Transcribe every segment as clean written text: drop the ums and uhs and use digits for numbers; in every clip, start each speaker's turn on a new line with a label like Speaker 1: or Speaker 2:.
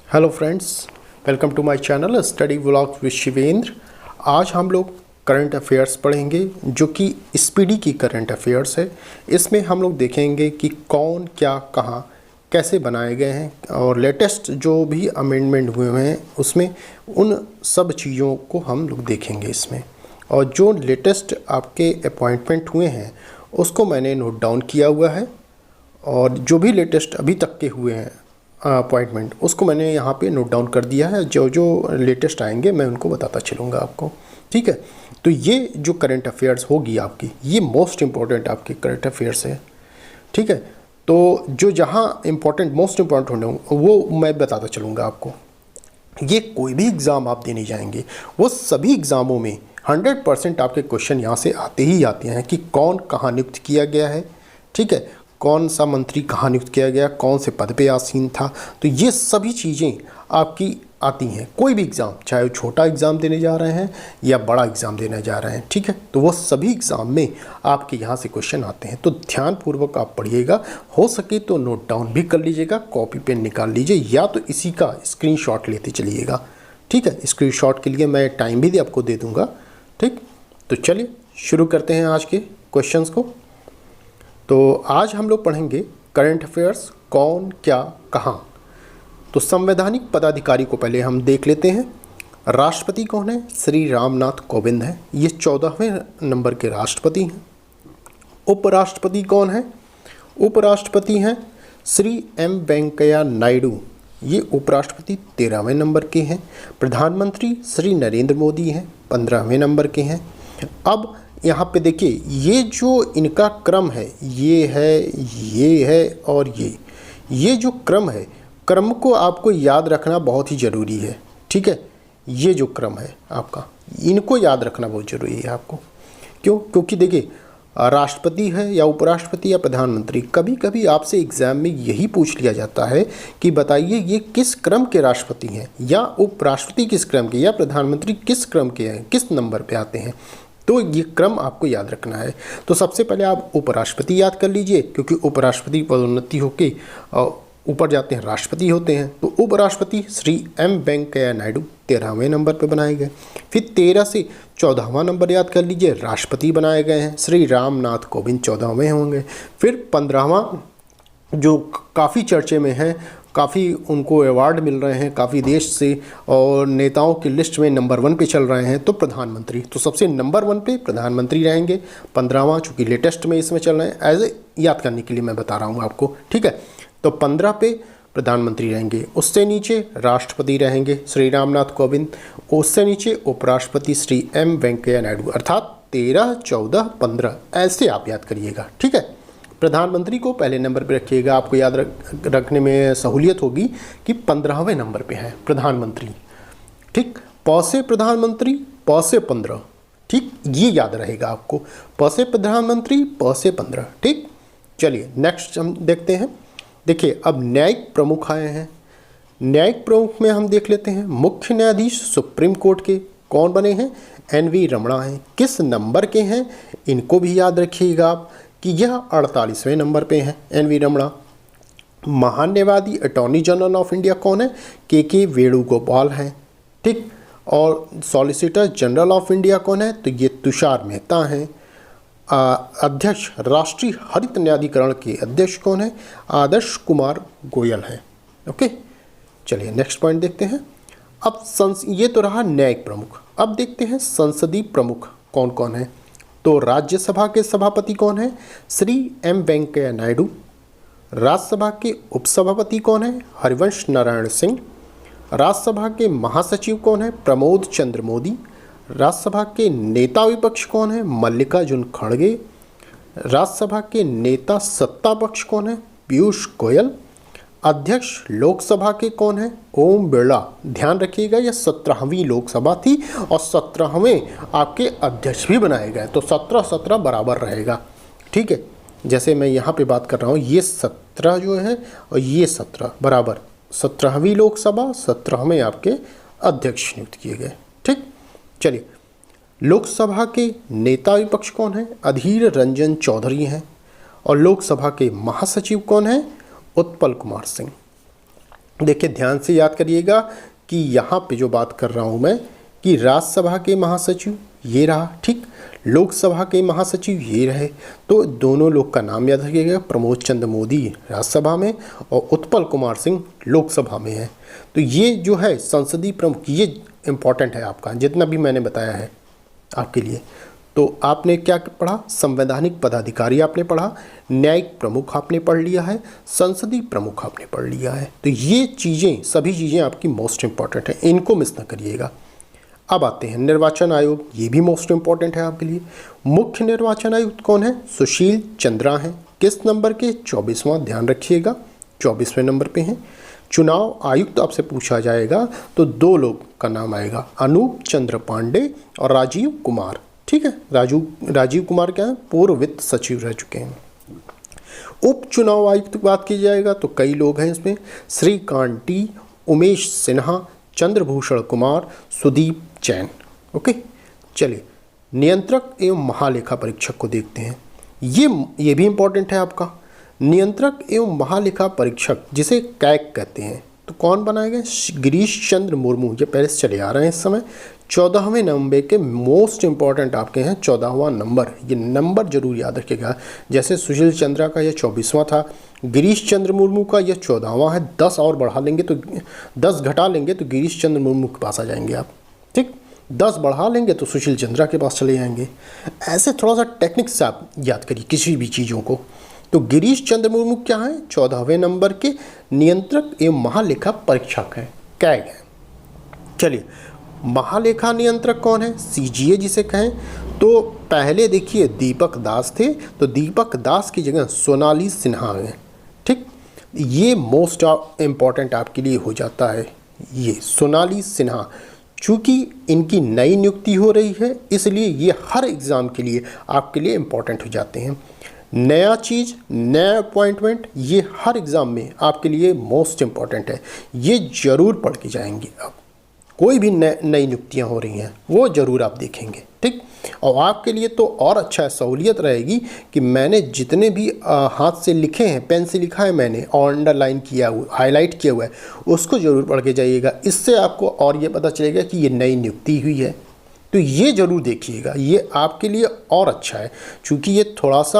Speaker 1: Hello friends, welcome to my channel study vlogs with Shivendra. आज हम लोग करंट अफेयर्स पढ़ेंगे जो कि स्पीडी की करंट अफेयर्स है। इसमें हम लोग देखेंगे कि कौन क्या कहाँ कैसे बनाए गए हैं और लेटेस्ट जो भी अमेंडमेंट हुए हैं उसमें उन सब चीज़ों को हम लोग देखेंगे इसमें। और जो लेटेस्ट आपके अपॉइंटमेंट हुए हैं उसको मैंने नोट डाउन किया हुआ है, और जो भी लेटेस्ट अभी तक के हुए हैं अपॉइंटमेंट उसको मैंने यहाँ पे नोट डाउन कर दिया है। जो जो लेटेस्ट आएंगे मैं उनको बताता चलूँगा आपको, ठीक है। तो ये जो करंट अफेयर्स होगी आपकी, ये मोस्ट इम्पॉर्टेंट आपके करंट अफेयर्स है, ठीक है। तो जो जहाँ इम्पोर्टेंट मोस्ट इम्पॉर्टेंट होंगे वो मैं बताता चलूँगा आपको। ये कोई भी एग्ज़ाम आप देने जाएंगे वो सभी एग्ज़ामों में 100% आपके क्वेश्चन यहाँ से आते ही आते हैं कि कौन कहाँ नियुक्त किया गया है, ठीक है, कौन सा मंत्री कहाँ नियुक्त किया गया, कौन से पद पे आसीन था। तो ये सभी चीज़ें आपकी आती हैं कोई भी एग्ज़ाम, चाहे वो छोटा एग्ज़ाम देने जा रहे हैं या बड़ा एग्ज़ाम देने जा रहे हैं, ठीक है। तो वो सभी एग्ज़ाम में आपके यहाँ से क्वेश्चन आते हैं। तो ध्यानपूर्वक आप पढ़िएगा, हो सके तो नोट डाउन भी कर लीजिएगा, कॉपी पेन निकाल लीजिए या तो इसी का स्क्रीनशॉट लेते चलिएगा, ठीक है। स्क्रीनशॉट के लिए मैं टाइम भी आपको दे दूँगा, ठीक। तो चलिए शुरू करते हैं आज के क्वेश्चंस को। तो आज हम लोग पढ़ेंगे करंट अफेयर्स कौन क्या कहाँ। तो संवैधानिक पदाधिकारी को पहले हम देख लेते हैं। राष्ट्रपति कौन है? श्री रामनाथ कोविंद है, ये 14वें नंबर के राष्ट्रपति हैं। उपराष्ट्रपति कौन है? उपराष्ट्रपति हैं श्री एम वेंकैया नायडू, ये उपराष्ट्रपति 13वें नंबर के हैं। प्रधानमंत्री श्री नरेंद्र मोदी हैं, 15वें नंबर के हैं। अब यहाँ पे देखिए ये जो इनका क्रम है, ये है और ये जो क्रम है, क्रम को आपको याद रखना बहुत ही ज़रूरी है, ठीक है। ये जो क्रम है आपका, इनको याद रखना बहुत ज़रूरी है आपको। क्यों? क्योंकि देखिए राष्ट्रपति है या उपराष्ट्रपति या प्रधानमंत्री, कभी कभी आपसे एग्ज़ाम में यही पूछ लिया जाता है कि बताइए ये किस क्रम के राष्ट्रपति हैं, या उपराष्ट्रपति किस क्रम के, या प्रधानमंत्री किस क्रम के हैं, किस नंबर पे आते हैं। तो ये क्रम आपको याद रखना है। तो सबसे पहले आप उपराष्ट्रपति याद कर लीजिए, क्योंकि उपराष्ट्रपति पदोन्नति होके ऊपर जाते हैं, राष्ट्रपति होते हैं। तो उपराष्ट्रपति श्री एम वेंकैया नायडू 13वें नंबर पर बनाए गए। फिर 13 से 14वां नंबर याद कर लीजिए, राष्ट्रपति बनाए गए हैं श्री रामनाथ कोविंद 14वें होंगे। फिर 15वां जो काफ़ी चर्चे में है, काफ़ी उनको अवार्ड मिल रहे हैं काफ़ी देश से और नेताओं की लिस्ट में नंबर 1 पे चल रहे हैं, तो प्रधानमंत्री। तो सबसे नंबर 1 पे प्रधानमंत्री रहेंगे, 15वां चूँकि लेटेस्ट में इसमें चल रहे हैं, एज ए याद करने के लिए मैं बता रहा हूँ आपको, ठीक है। तो 15 पे प्रधानमंत्री रहेंगे, उससे नीचे राष्ट्रपति रहेंगे श्री रामनाथ कोविंद, उससे नीचे उपराष्ट्रपति श्री एम वेंकैया नायडू, अर्थात 13, 14, 15 ऐसे आप याद करिएगा, ठीक है। प्रधानमंत्री को पहले नंबर पे रखिएगा, आपको याद रखने में सहूलियत होगी कि 15वें नंबर पे है प्रधानमंत्री, ठीक। प से प्रधानमंत्री, प से 15, ठीक, ये याद रहेगा आपको, प से प्रधानमंत्री, प से 15, ठीक। चलिए नेक्स्ट हम देखते हैं। देखिए अब न्यायिक प्रमुख आए हैं। न्यायिक प्रमुख में हम देख लेते हैं मुख्य न्यायाधीश सुप्रीम कोर्ट के कौन बने हैं? एन.वी. रमणा हैं। किस नंबर के हैं? इनको भी याद रखिएगा आप कि यह 48वें नंबर पे हैं एन.वी. रमणा। महान्यायवादी अटॉर्नी जनरल ऑफ इंडिया कौन है? के वेणुगोपाल हैं, ठीक। और सॉलिसिटर जनरल ऑफ इंडिया कौन है? तो ये तुषार मेहता हैं। अध्यक्ष राष्ट्रीय हरित न्यायाधिकरण के अध्यक्ष कौन है? आदर्श कुमार गोयल हैं, ओके। चलिए नेक्स्ट पॉइंट देखते हैं। अब ये तो रहा न्यायिक प्रमुख, अब देखते हैं संसदीय प्रमुख कौन कौन है। तो राज्यसभा के सभापति कौन है? श्री एम वेंकैया नायडू। राज्यसभा के उपसभापति कौन है? हरिवंश नारायण सिंह। राज्यसभा के महासचिव कौन है? प्रमोद चंद्र मोदी। राज्यसभा के नेता विपक्ष कौन है? मल्लिकार्जुन खड़गे। राज्यसभा के नेता सत्ता पक्ष कौन है? पीयूष गोयल। अध्यक्ष लोकसभा के कौन है? ओम बिरला। ध्यान रखिएगा यह 17वीं लोकसभा थी और 17वें आपके अध्यक्ष भी बनाए गए, तो 17-17 बराबर रहेगा, ठीक है। जैसे मैं यहाँ पे बात कर रहा हूँ, ये 17 जो है और ये 17 बराबर, 17वीं लोकसभा, 17वें आपके अध्यक्ष नियुक्त किए गए, ठीक। चलिए लोकसभा के नेता विपक्ष कौन है? अधीर रंजन चौधरी हैं। और लोकसभा के महासचिव कौन है? उत्पल कुमार सिंह। देखिए ध्यान से याद करिएगा कि यहाँ पे जो बात कर रहा हूँ मैं कि राज्यसभा के महासचिव ये रहा, ठीक, लोकसभा के महासचिव ये रहे। तो दोनों लोग का नाम याद रखिएगा, प्रमोद चंद्र मोदी राज्यसभा में और उत्पल कुमार सिंह लोकसभा में है। तो ये जो है संसदीय प्रमुख, ये इम्पॉर्टेंट है आपका, जितना भी मैंने बताया है आपके लिए। तो आपने क्या पढ़ा, संवैधानिक पदाधिकारी आपने पढ़ा, न्यायिक प्रमुख आपने पढ़ लिया है, संसदीय प्रमुख आपने पढ़ लिया है। तो ये चीज़ें, सभी चीज़ें आपकी मोस्ट इम्पॉर्टेंट है, इनको मिस ना करिएगा। अब आते हैं निर्वाचन आयोग, ये भी मोस्ट इम्पॉर्टेंट है आपके लिए। मुख्य निर्वाचन आयुक्त कौन है? सुशील चंद्रा हैं। किस नंबर के? 24वां, ध्यान रखिएगा 24वें नंबर पे हैं। चुनाव आयुक्त आपसे पूछा जाएगा तो 2 लोग का नाम आएगा, अनूप चंद्र पांडे और राजीव कुमार, ठीक है। राजीव कुमार क्या है? पूर्व वित्त सचिव रह चुके हैं। उप चुनाव आयुक्त की बात की जाएगा तो कई लोग हैं इसमें, श्रीकांत टी, उमेश सिन्हा, चंद्रभूषण कुमार, सुदीप जैन। ओके, चलिए नियंत्रक एवं महालेखा परीक्षक को देखते हैं। ये भी इम्पोर्टेंट है आपका। नियंत्रक एवं महालेखा परीक्षक जिसे कैग कहते हैं, तो कौन बनाए गए? गिरीश चंद्र मुर्मू। ये पहले से चले आ रहे हैं इस समय। 14वें नंबर के मोस्ट इंपॉर्टेंट आपके हैं 14वां नंबर, ये नंबर जरूर याद रखिएगा। जैसे सुशील चंद्रा का यह 24वां था, गिरीश चंद्र मुर्मू का यह 14वां है। 10 और बढ़ा लेंगे तो 10 घटा लेंगे तो गिरीश चंद्र मुर्मू के पास आ जाएंगे आप, ठीक। 10 बढ़ा लेंगे तो सुशील चंद्रा के पास चले जाएंगे। ऐसे थोड़ा सा टेक्निक से आप याद करिए किसी भी चीज़ों को। तो गिरीश चंद्र मुर्मू क्या है? 14वें नंबर के नियंत्रक एवं महालेखा परीक्षक हैं, कैग हैं। चलिए महालेखा नियंत्रक कौन है? सीजीए जिसे कहें। तो पहले देखिए दीपक दास थे, तो दीपक दास की जगह सोनाली सिन्हा हैं, ठीक। ये मोस्ट इम्पॉर्टेंट आपके लिए हो जाता है, ये सोनाली सिन्हा। चूँकि इनकी नई नियुक्ति हो रही है इसलिए ये हर एग्ज़ाम के लिए आपके लिए इम्पॉर्टेंट हो जाते हैं। नया चीज़, नया अपॉइंटमेंट, ये हर एग्ज़ाम में आपके लिए मोस्ट इम्पॉर्टेंट है। ये ज़रूर पढ़ के जाएंगे आप। कोई भी नई नियुक्तियाँ हो रही हैं वो ज़रूर आप देखेंगे, ठीक। और आपके लिए तो और अच्छा है, सहूलियत रहेगी कि मैंने जितने भी हाथ से लिखे हैं, पेन से लिखा है मैंने और अंडरलाइन किया हुआ, हाईलाइट किया हुआ है, उसको ज़रूर पढ़ के जाइएगा। इससे आपको और ये पता चलेगा कि ये नई नियुक्ति हुई है, तो ये ज़रूर देखिएगा, ये आपके लिए और अच्छा है। चूँकि ये थोड़ा सा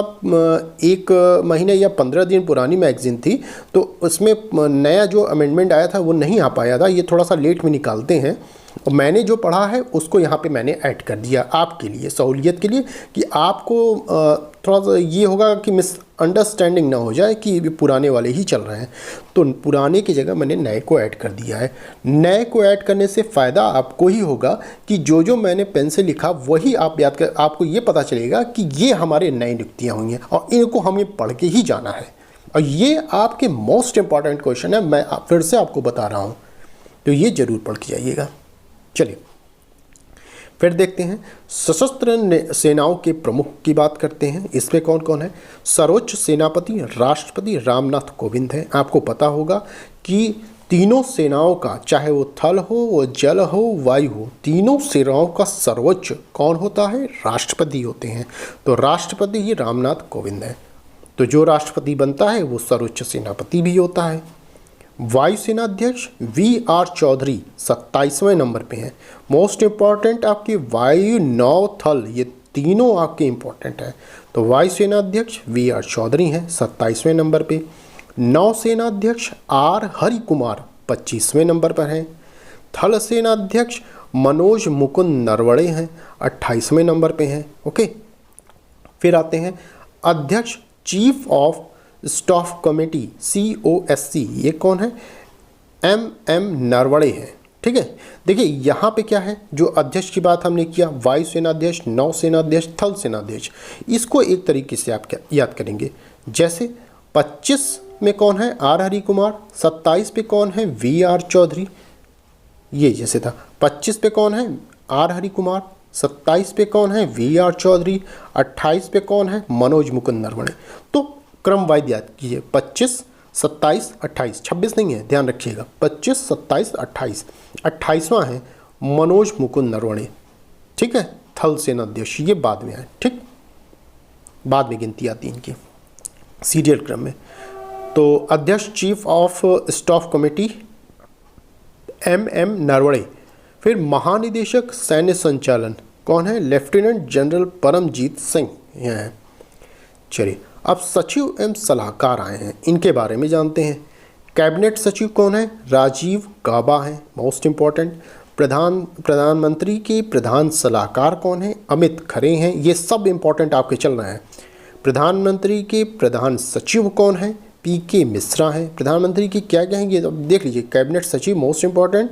Speaker 1: 1 महीने या 15 दिन पुरानी मैगज़ीन थी, तो उसमें नया जो अमेंडमेंट आया था वो नहीं आ पाया था, ये थोड़ा सा लेट में निकालते हैं। और मैंने जो पढ़ा है उसको यहाँ पे मैंने ऐड कर दिया आपके लिए, सहूलियत के लिए, कि आपको थोड़ा सा ये होगा कि मिसअंडरस्टैंडिंग ना हो जाए कि ये पुराने वाले ही चल रहे हैं। तो पुराने की जगह मैंने नए को ऐड कर दिया है। नए को ऐड करने से फ़ायदा आपको ही होगा कि जो मैंने पेन से लिखा वही आप याद कर, आपको ये पता चलेगा कि ये हमारे नई नियुक्तियाँ हुई हैं और इनको हमें पढ़ के ही जाना है। और ये आपके मोस्ट इम्पॉर्टेंट क्वेश्चन है, मैं फिर से आपको बता रहा हूँ, तो ये ज़रूर पढ़ के जाइएगा। चलिए फिर देखते हैं सशस्त्र सेनाओं के प्रमुख की बात करते हैं। इसमें कौन कौन है? सर्वोच्च सेनापति राष्ट्रपति रामनाथ कोविंद हैं। आपको पता होगा कि तीनों सेनाओं का, चाहे वो थल हो, वो जल हो, वायु हो, तीनों सेनाओं का सर्वोच्च कौन होता है? राष्ट्रपति होते हैं। तो राष्ट्रपति ही रामनाथ कोविंद हैं। तो जो राष्ट्रपति बनता है वो सर्वोच्च सेनापति भी होता है। वायुसेना अध्यक्ष वी.आर. चौधरी 27वें नंबर पे हैं। मोस्ट इम्पॉर्टेंट आपके वायु, नौ, थल, ये तीनों आपके इम्पॉर्टेंट हैं। तो वायुसेना अध्यक्ष वी.आर. चौधरी हैं 27वें नंबर पे। नौसेना अध्यक्ष आर. हरि कुमार 25वें नंबर पर हैं। थल सेना अध्यक्ष मनोज मुकुंद नरवणे हैं 28वें नंबर पे हैं। ओके, फिर आते हैं अध्यक्ष chief of staff committee COSC, ये कौन है? M नरवणे हैं, ठीक है। देखिए यहाँ पे क्या है, जो अध्यक्ष की बात हमने किया, वायुसेना अध्यक्ष, नौसेना अध्यक्ष, थल सेना अध्यक्ष, इसको एक तरीके से आप क्या याद करेंगे। जैसे 25 में कौन है? आर. हरि कुमार। 27 पे कौन है? V.R. चौधरी। ये जैसे था 25 पे कौन है? आर. हरि कुमार। 27 पे कौन है? V.R. चौधरी। 28 पे कौन है? मनोज मुकुंद नरवणे। तो क्रम वाइज याद कीजिए, 25, 27, 28, 26 नहीं है, ध्यान रखिएगा। 25, 27, 28, 28वां है मनोज मुकुंद नरवणे, ठीक है। थल सेना अध्यक्ष ये बाद में है, ठीक, बाद में गिनती आती है इनकी सीरियल क्रम में। तो अध्यक्ष chief of staff committee MM Naravane. फिर महानिदेशक सैन्य संचालन कौन है? लेफ्टिनेंट जनरल परमजीत सिंह ये हैं। चलिए अब सचिव एवं सलाहकार आए हैं, इनके बारे में जानते हैं। कैबिनेट सचिव कौन है? राजीव गाबा है, मोस्ट इम्पॉर्टेंट। प्रधानमंत्री के प्रधान सलाहकार कौन है? अमित खरे हैं। ये सब इम्पॉर्टेंट आपके चल रहे हैं। प्रधानमंत्री के प्रधान सचिव कौन है? PK मिश्रा हैं। प्रधानमंत्री की क्या क्या हैं ये देख लीजिए। कैबिनेट सचिव मोस्ट इम्पॉर्टेंट,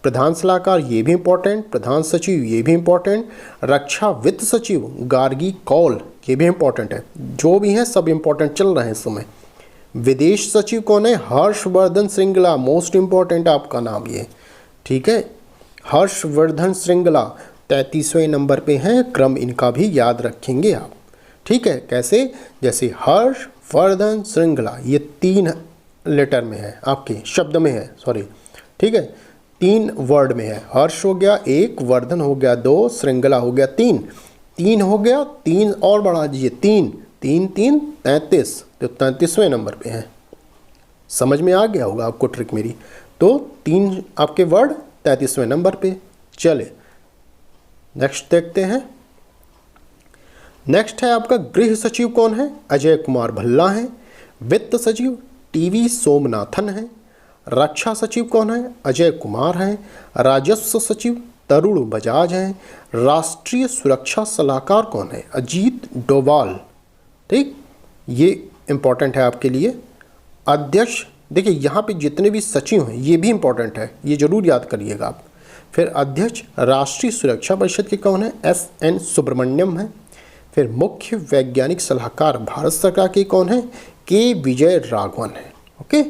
Speaker 1: प्रधान सलाहकार ये भी इम्पॉर्टेंट, प्रधान सचिव ये भी इम्पॉर्टेंट, रक्षा वित्त सचिव गार्गी कौल ये भी इम्पॉर्टेंट है। जो भी हैं सब इम्पॉर्टेंट चल रहे हैं इस समय। विदेश सचिव कौन है? हर्षवर्धन श्रृंगला, मोस्ट इम्पॉर्टेंट आपका नाम ये, ठीक है। हर्षवर्धन श्रृंगला 33वें नंबर पे हैं, क्रम इनका भी याद रखेंगे आप, ठीक है। कैसे? जैसे हर्षवर्धन श्रृंगला ये 3 लेटर में है, आपके शब्द में है, सॉरी, ठीक है, 3 वर्ड में है। हर्ष हो गया 1, वर्धन हो गया 2, श्रृंगला हो गया 3, 3 हो गया 3 और बढ़ा दीजिए 3, 3 3 33, तो 33वें नंबर पे है। समझ में आ गया होगा आपको ट्रिक मेरी। तो 3 आपके वर्ड 33वें नंबर पे। चले नेक्स्ट देखते हैं। नेक्स्ट है आपका गृह सचिव कौन है? अजय कुमार भल्ला है। वित्त सचिव TV सोमनाथन है। रक्षा सचिव कौन है? अजय कुमार हैं। राजस्व सचिव तरुण बजाज हैं। राष्ट्रीय सुरक्षा सलाहकार कौन है? अजीत डोभाल, ठीक, ये इम्पॉर्टेंट है आपके लिए। अध्यक्ष, देखिए यहाँ पे जितने भी सचिव हैं ये भी इम्पॉर्टेंट है, ये जरूर याद करिएगा आप। फिर अध्यक्ष राष्ट्रीय सुरक्षा परिषद के कौन है? SN सुब्रमण्यम है। फिर मुख्य वैज्ञानिक सलाहकार भारत सरकार के कौन है? K विजय राघवन है। ओके,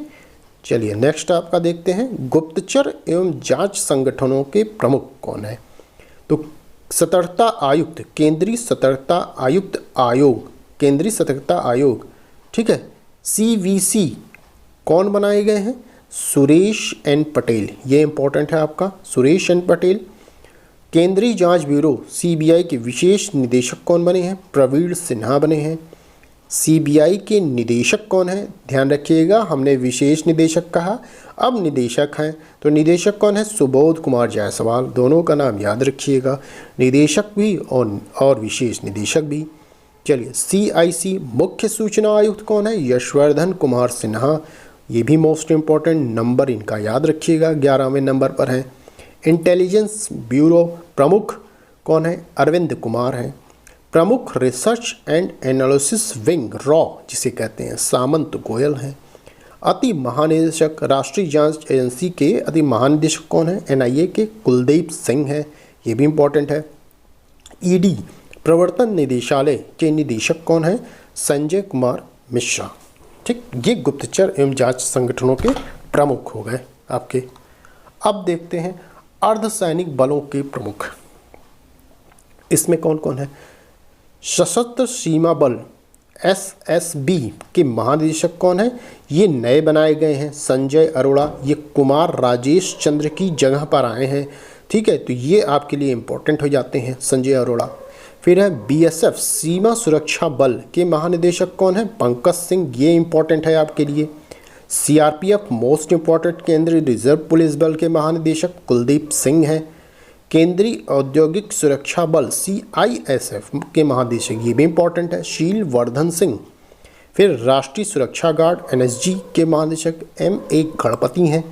Speaker 1: चलिए नेक्स्ट आपका देखते हैं। गुप्तचर एवं जांच संगठनों के प्रमुख कौन है? तो सतर्कता आयुक्त, केंद्रीय सतर्कता आयुक्त आयोग, केंद्रीय सतर्कता आयोग, ठीक है, CVC कौन बनाए गए हैं? सुरेश N पटेल, ये इंपॉर्टेंट है आपका, सुरेश N पटेल। केंद्रीय जांच ब्यूरो CBI के विशेष निदेशक कौन बने हैं? प्रवीण सिन्हा बने हैं। CBI के निदेशक कौन है? ध्यान रखिएगा, हमने विशेष निदेशक कहा, अब निदेशक हैं, तो निदेशक कौन है? सुबोध कुमार जायसवाल, दोनों का नाम याद रखिएगा, निदेशक भी और विशेष निदेशक भी। चलिए CIC मुख्य सूचना आयुक्त कौन है? यशवर्धन कुमार सिन्हा, ये भी मोस्ट इम्पॉर्टेंट, नंबर इनका याद रखिएगा, 11वें नंबर पर है। इंटेलिजेंस ब्यूरो प्रमुख कौन है? अरविंद कुमार हैं। प्रमुख research and analysis wing raw जिसे कहते हैं, सामंत गोयल हैं। अति महानिदेशक राष्ट्रीय जांच एजेंसी के अति महानिदेशक कौन है? NIA के कुलदीप सिंह हैं, ये भी इम्पॉर्टेंट है। ED प्रवर्तन निदेशालय के निदेशक कौन है? संजय कुमार मिश्रा, ठीक। ये गुप्तचर एवं जांच संगठनों के प्रमुख हो गए आपके। अब देखते हैं अर्धसैनिक बलों के प्रमुख, इसमें कौन कौन है? सशस्त्र सीमा बल SSB के महानिदेशक कौन है? ये नए बनाए गए हैं, संजय अरोड़ा, ये कुमार राजेश चंद्र की जगह पर आए हैं, ठीक है, तो ये आपके लिए इम्पोर्टेंट हो जाते हैं, संजय अरोड़ा। फिर है BSF सीमा सुरक्षा बल के महानिदेशक कौन है? पंकज सिंह, ये इम्पोर्टेंट है आपके लिए। CRPF मोस्ट इम्पॉर्टेंट केंद्रीय रिजर्व पुलिस बल के महानिदेशक कुलदीप सिंह हैं। केंद्रीय औद्योगिक सुरक्षा बल CISF के महानिदेशक, ये भी इम्पॉर्टेंट है, शील वर्धन सिंह। फिर राष्ट्रीय सुरक्षा गार्ड NSG के महानिदेशक MA गणपति हैं।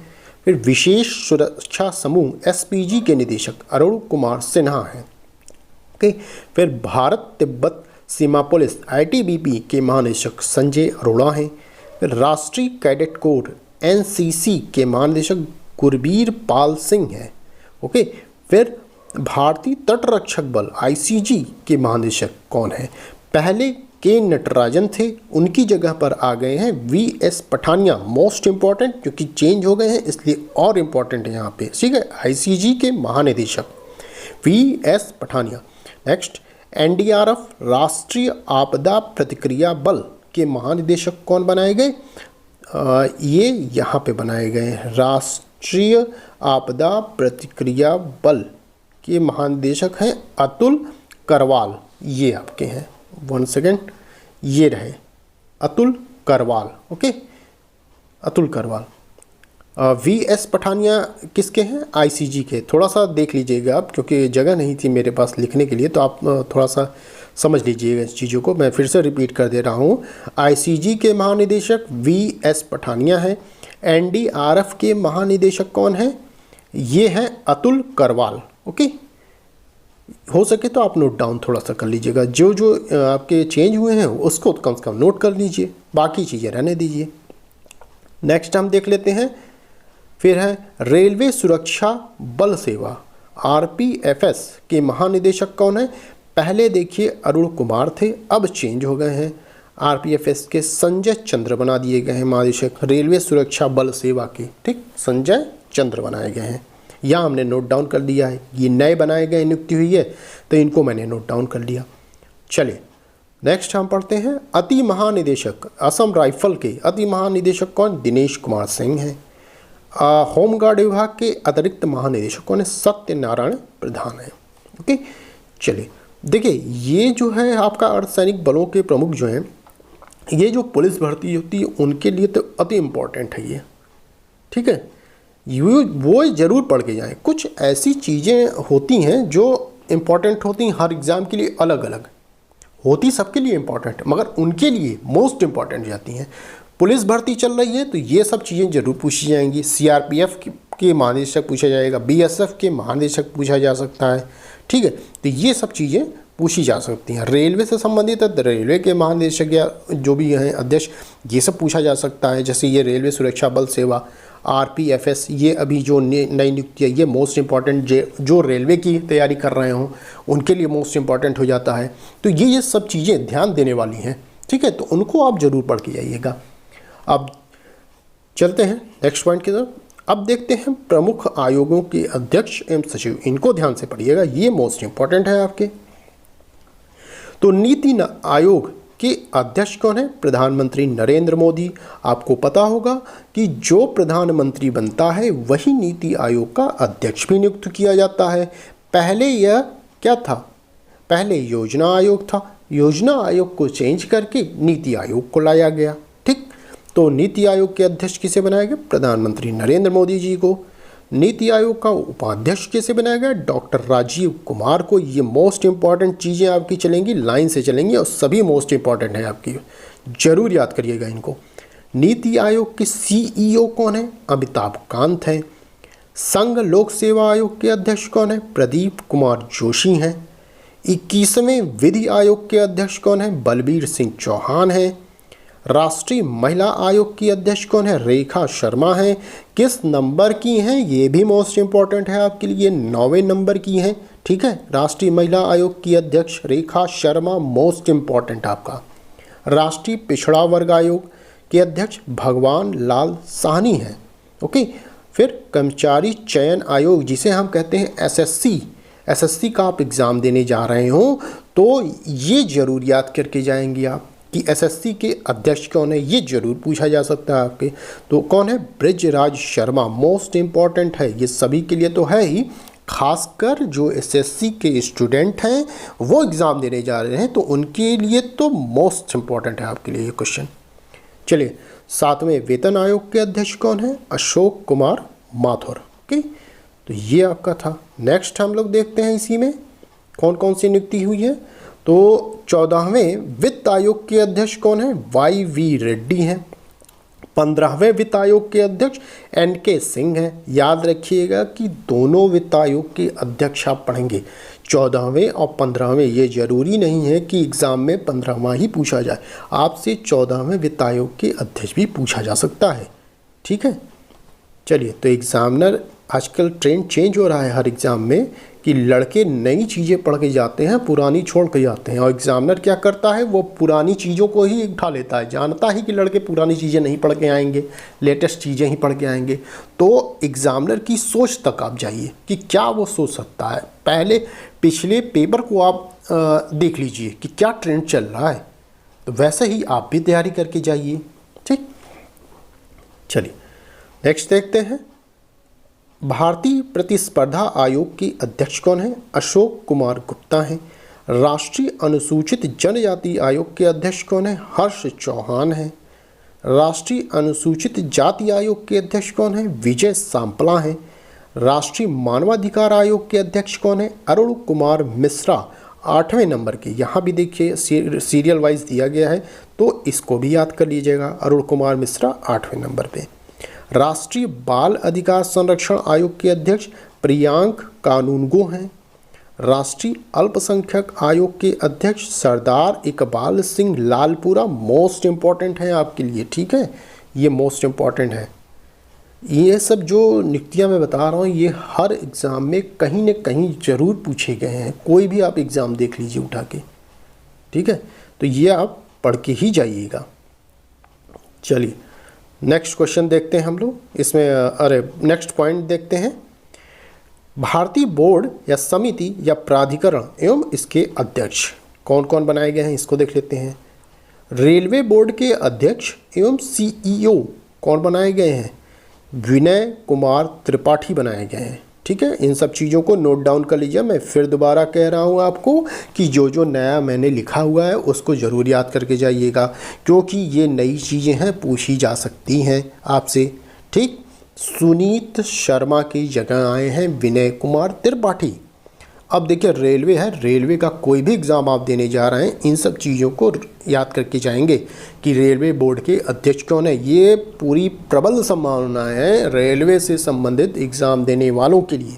Speaker 1: फिर विशेष सुरक्षा समूह SPG के निदेशक अरुण कुमार सिन्हा हैं। ओके, फिर भारत तिब्बत सीमा पुलिस ITBP के महानिदेशक संजय अरोड़ा हैं। फिर राष्ट्रीय कैडेट कोर NCC के महानिदेशक गुरबीर पाल सिंह हैं। ओके, फिर भारतीय तट रक्षक बल ICG के महानिदेशक कौन है? पहले के नटराजन थे, उनकी जगह पर आ गए हैं VS पठानिया, मोस्ट इम्पॉर्टेंट, क्योंकि चेंज हो गए हैं इसलिए और इम्पॉर्टेंट है यहाँ पे, ठीक है, ICG के महानिदेशक VS पठानिया। नेक्स्ट NDRF राष्ट्रीय आपदा प्रतिक्रिया बल के महानिदेशक कौन बनाए गए? ये यहाँ पे बनाए गए हैं, राष्ट्रीय आपदा प्रतिक्रिया बल के महानिदेशक हैं अतुल करवाल, ये आपके हैं, 1 सेकेंड, ये रहे Atul Karwal. Okay, Atul Karwal. V S Pathania किसके हैं? आईसीजी के। थोड़ा सा देख लीजिएगा आप, क्योंकि जगह नहीं थी मेरे पास लिखने के लिए, तो आप थोड़ा सा समझ लीजिएगा इस चीज़ों को। मैं फिर से रिपीट कर दे रहा हूँ, आईसीजी के महानिदेशक वी एस पठानिया हैं। एनडीआरएफ के महानिदेशक कौन हैं? ये हैं अतुल करवाल। ओके, हो सके तो आप नोट डाउन थोड़ा सा कर लीजिएगा, जो जो आपके चेंज हुए हैं उसको कम से कम नोट कर लीजिए, बाकी चीज़ें रहने दीजिए। नेक्स्ट हम देख लेते हैं, फिर है रेलवे सुरक्षा बल सेवा, आरपीएफएस के महानिदेशक कौन है? पहले देखिए अरुण कुमार थे, अब चेंज हो गए हैं, आरपीएफएस के संजय चंद्र बना दिए गए हैं महानिदेशक रेलवे सुरक्षा बल सेवा के। ठीक, संजय चंद्र बनाए गए हैं। यहाँ हमने नोट डाउन कर लिया है, ये नए बनाए गए नियुक्ति हुई है तो इनको मैंने नोट डाउन कर लिया। चलिए नेक्स्ट हम पढ़ते हैं, अति महानिदेशक असम राइफल के अति महानिदेशक कौन? दिनेश कुमार सिंह हैं। होमगार्ड विभाग के अतिरिक्त महानिदेशक कौन है? सत्यनारायण प्रधान है। ओके, चलिए देखिए, ये जो है आपका अर्धसैनिक बलों के प्रमुख जो हैं, ये जो पुलिस भर्ती होती है उनके लिए तो अति इम्पोर्टेंट है ये। ठीक है, वो ज़रूर पढ़ के जाएं। कुछ ऐसी चीज़ें होती हैं जो इम्पोर्टेंट होती हैं, हर एग्ज़ाम के लिए अलग अलग होती, सबके लिए इम्पोर्टेंट, मगर उनके लिए मोस्ट इम्पॉर्टेंट जाती हैं। पुलिस भर्ती चल रही है तो ये सब चीज़ें जरूर पूछी जाएंगी। सीआरपीएफ के महानिदेशक पूछा जाएगा, बीएसएफ के महानिदेशक पूछा जा सकता है। ठीक है, तो ये सब चीज़ें पूछी जा सकती हैं। रेलवे से संबंधित है तो रेलवे के महानिदेशक या जो भी हैं अध्यक्ष, ये सब पूछा जा सकता है। जैसे ये रेलवे सुरक्षा बल सेवा आरपीएफएस, ये अभी जो नई नियुक्ति है ये मोस्ट इम्पॉर्टेंट, जो रेलवे की तैयारी कर रहे हों उनके लिए मोस्ट इम्पॉर्टेंट हो जाता है। तो ये सब चीज़ें ध्यान देने वाली हैं। ठीक है, तो उनको आप ज़रूर पढ़ के जाइएगा। अब चलते हैं नेक्स्ट पॉइंट की तरफ। अब देखते हैं प्रमुख आयोगों के अध्यक्ष एवं सचिव, इनको ध्यान से पढ़िएगा, ये मोस्ट इम्पॉर्टेंट है आपके। तो नीति आयोग के अध्यक्ष कौन है? प्रधानमंत्री नरेंद्र मोदी। आपको पता होगा कि जो प्रधानमंत्री बनता है वही नीति आयोग का अध्यक्ष भी नियुक्त किया जाता है। पहले यह क्या था? पहले योजना आयोग था, योजना आयोग को चेंज करके नीति आयोग को लाया गया। ठीक, तो नीति आयोग के अध्यक्ष किसे बनाया गया? प्रधानमंत्री नरेंद्र मोदी जी को। नीति आयोग का उपाध्यक्ष किसे बनाया गया? डॉक्टर राजीव कुमार को। ये मोस्ट इंपॉर्टेंट चीज़ें आपकी चलेंगी, लाइन से चलेंगी और सभी मोस्ट इंपॉर्टेंट है आपकी, जरूर याद करिएगा इनको। नीति आयोग के सीईओ कौन है? अमिताभ कांत हैं। संघ लोक सेवा आयोग के अध्यक्ष कौन है? प्रदीप कुमार जोशी हैं। 21वें विधि आयोग के अध्यक्ष कौन है? बलबीर सिंह चौहान हैं। राष्ट्रीय महिला आयोग की अध्यक्ष कौन है? रेखा शर्मा हैं। किस नंबर की हैं? ये भी मोस्ट इंपॉर्टेंट है आपके लिए, 9वें नंबर की हैं। ठीक है, राष्ट्रीय महिला आयोग की अध्यक्ष रेखा शर्मा, मोस्ट इंपॉर्टेंट आपका। राष्ट्रीय पिछड़ा वर्ग आयोग के अध्यक्ष भगवान लाल साहनी हैं। ओके, फिर कर्मचारी चयन आयोग जिसे हम कहते हैं एसएससी का आप एग्ज़ाम देने जा रहे हो तो ये जरूर याद करके जाएंगे आप कि एसएससी के अध्यक्ष कौन है, ये जरूर पूछा जा सकता है आपके। तो कौन है? ब्रिजराज शर्मा, मोस्ट इम्पॉर्टेंट है, ये सभी के लिए तो है ही, खासकर जो एसएससी के स्टूडेंट हैं वो एग्ज़ाम देने जा रहे हैं तो उनके लिए तो मोस्ट इम्पॉर्टेंट है आपके लिए ये क्वेश्चन। चलिए, 7वें वेतन आयोग के अध्यक्ष कौन है? अशोक कुमार माथुर। ओके, तो ये आपका था। नेक्स्ट हम लोग देखते हैं इसी में कौन कौन सी नियुक्ति हुई है। तो 14वें वित्त आयोग के अध्यक्ष कौन है? YV रेड्डी हैं। 15वें वित्त आयोग के अध्यक्ष NK सिंह हैं। याद रखिएगा कि दोनों वित्त आयोग के अध्यक्ष आप पढ़ेंगे, 14वें और 15वें। ये जरूरी नहीं है कि एग्ज़ाम में 15वां ही पूछा जाए, आपसे 14वें वित्त आयोग के अध्यक्ष भी पूछा जा सकता है। ठीक है, चलिए, तो एग्ज़ामिनर आजकल ट्रेंड चेंज हो रहा है हर एग्ज़ाम में कि लड़के नई चीज़ें पढ़ के जाते हैं, पुरानी छोड़ के जाते हैं। और एग्ज़ामिनर क्या करता है, वो पुरानी चीज़ों को ही उठा लेता है, जानता ही कि लड़के पुरानी चीज़ें नहीं पढ़ के आएंगे, लेटेस्ट चीज़ें ही पढ़ के आएंगे। तो एग्ज़ामिनर की सोच तक आप जाइए कि क्या वो सोच सकता है। पहले पिछले पेपर को आप देख लीजिए कि क्या ट्रेंड चल रहा है, तो वैसे ही आप भी तैयारी करके जाइए। ठीक, चलिए नेक्स्ट देखते हैं। भारतीय प्रतिस्पर्धा आयोग के अध्यक्ष कौन है? अशोक कुमार गुप्ता हैं। राष्ट्रीय अनुसूचित जनजाति आयोग के अध्यक्ष कौन है? हर्ष चौहान हैं। राष्ट्रीय अनुसूचित जाति आयोग के अध्यक्ष कौन है? विजय सांपला हैं। राष्ट्रीय मानवाधिकार आयोग के अध्यक्ष कौन है? अरुण कुमार मिश्रा 8वें नंबर के। यहाँ भी देखिए सीरियल वाइज दिया गया है, तो इसको भी याद कर लीजिएगा। अरुण कुमार मिश्रा 8वें नंबर पे। राष्ट्रीय बाल अधिकार संरक्षण आयोग के अध्यक्ष प्रियांक कानूनगो हैं। राष्ट्रीय अल्पसंख्यक आयोग के अध्यक्ष सरदार इकबाल सिंह लालपुरा मोस्ट इम्पॉर्टेंट है आपके लिए, ठीक है, ये मोस्ट इम्पॉर्टेंट है। ये सब जो नियुक्तियाँ मैं बता रहा हूँ ये हर एग्ज़ाम में कहीं न कहीं ज़रूर पूछे गए हैं, कोई भी आप एग्ज़ाम देख लीजिए उठा के, ठीक है, तो ये आप पढ़ के ही जाइएगा। चलिए नेक्स्ट क्वेश्चन देखते हैं हम लोग, इसमें नेक्स्ट पॉइंट देखते हैं। भारतीय बोर्ड या समिति या प्राधिकरण एवं इसके अध्यक्ष कौन कौन बनाए गए हैं, इसको देख लेते हैं। रेलवे बोर्ड के अध्यक्ष एवं सीईओ कौन बनाए गए हैं? विनय कुमार त्रिपाठी बनाए गए हैं, ठीक है। इन सब चीज़ों को नोट डाउन कर लीजिए। मैं फिर दोबारा कह रहा हूँ आपको कि जो जो नया मैंने लिखा हुआ है उसको ज़रूर याद करके जाइएगा, क्योंकि ये नई चीज़ें हैं, पूछी जा सकती हैं आपसे, ठीक। सुनीत शर्मा की जगह आए हैं विनय कुमार त्रिपाठी। अब देखिए रेलवे है, रेलवे का कोई भी एग्ज़ाम आप देने जा रहे हैं इन सब चीज़ों को याद करके जाएंगे कि रेलवे बोर्ड के अध्यक्ष कौन है। ये पूरी प्रबल संभावना है रेलवे से संबंधित एग्ज़ाम देने वालों के लिए,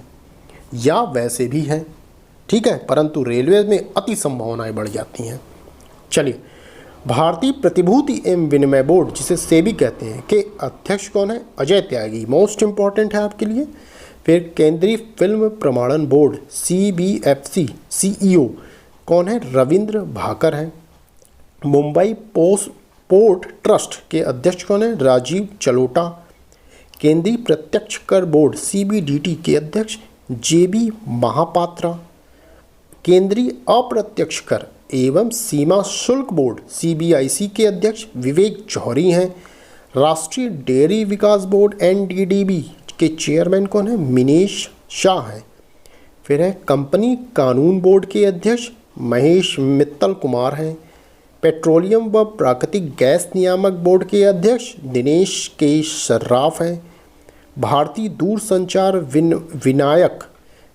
Speaker 1: या वैसे भी हैं, ठीक है, परंतु रेलवे में अति संभावनाएं बढ़ जाती हैं। चलिए, भारतीय प्रतिभूति एवं विनिमय बोर्ड जिसे सेबी कहते हैं के अध्यक्ष कौन है? अजय त्यागी, मोस्ट इम्पॉर्टेंट है आपके लिए। फिर केंद्रीय फिल्म प्रमाणन बोर्ड CBFC CEO कौन है? रविंद्र भाकर हैं। मुंबई पोर्ट ट्रस्ट के अध्यक्ष कौन है? राजीव चलोटा। केंद्रीय प्रत्यक्ष कर बोर्ड CBDT के अध्यक्ष JB महापात्रा। केंद्रीय अप्रत्यक्ष कर एवं सीमा शुल्क बोर्ड CBIC के अध्यक्ष विवेक जौहरी हैं। राष्ट्रीय डेयरी विकास बोर्ड NDDB के चेयरमैन कौन है? मिनेश शाह हैं। फिर है कंपनी कानून बोर्ड के अध्यक्ष महेश मित्तल कुमार हैं। पेट्रोलियम व प्राकृतिक गैस नियामक बोर्ड के अध्यक्ष दिनेश के सर्राफ हैं। भारतीय दूरसंचार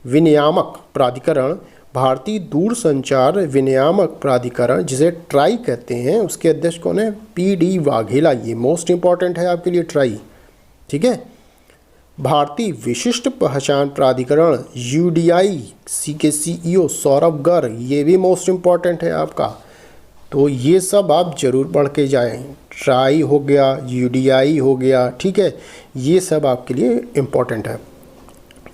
Speaker 1: विनियामक प्राधिकरण, भारतीय दूरसंचार विनियामक प्राधिकरण जिसे ट्राई कहते हैं, उसके अध्यक्ष कौन है? PD वाघेला। ये मोस्ट इम्पॉर्टेंट है आपके लिए ट्राई, ठीक है। भारतीय विशिष्ट पहचान प्राधिकरण UDI के CEO सौरभ गर्ग, ये भी मोस्ट इम्पॉर्टेंट है आपका, तो ये सब आप जरूर पढ़ के जाएं। ट्राई हो गया, UDI हो गया, ठीक है, ये सब आपके लिए इम्पॉर्टेंट है।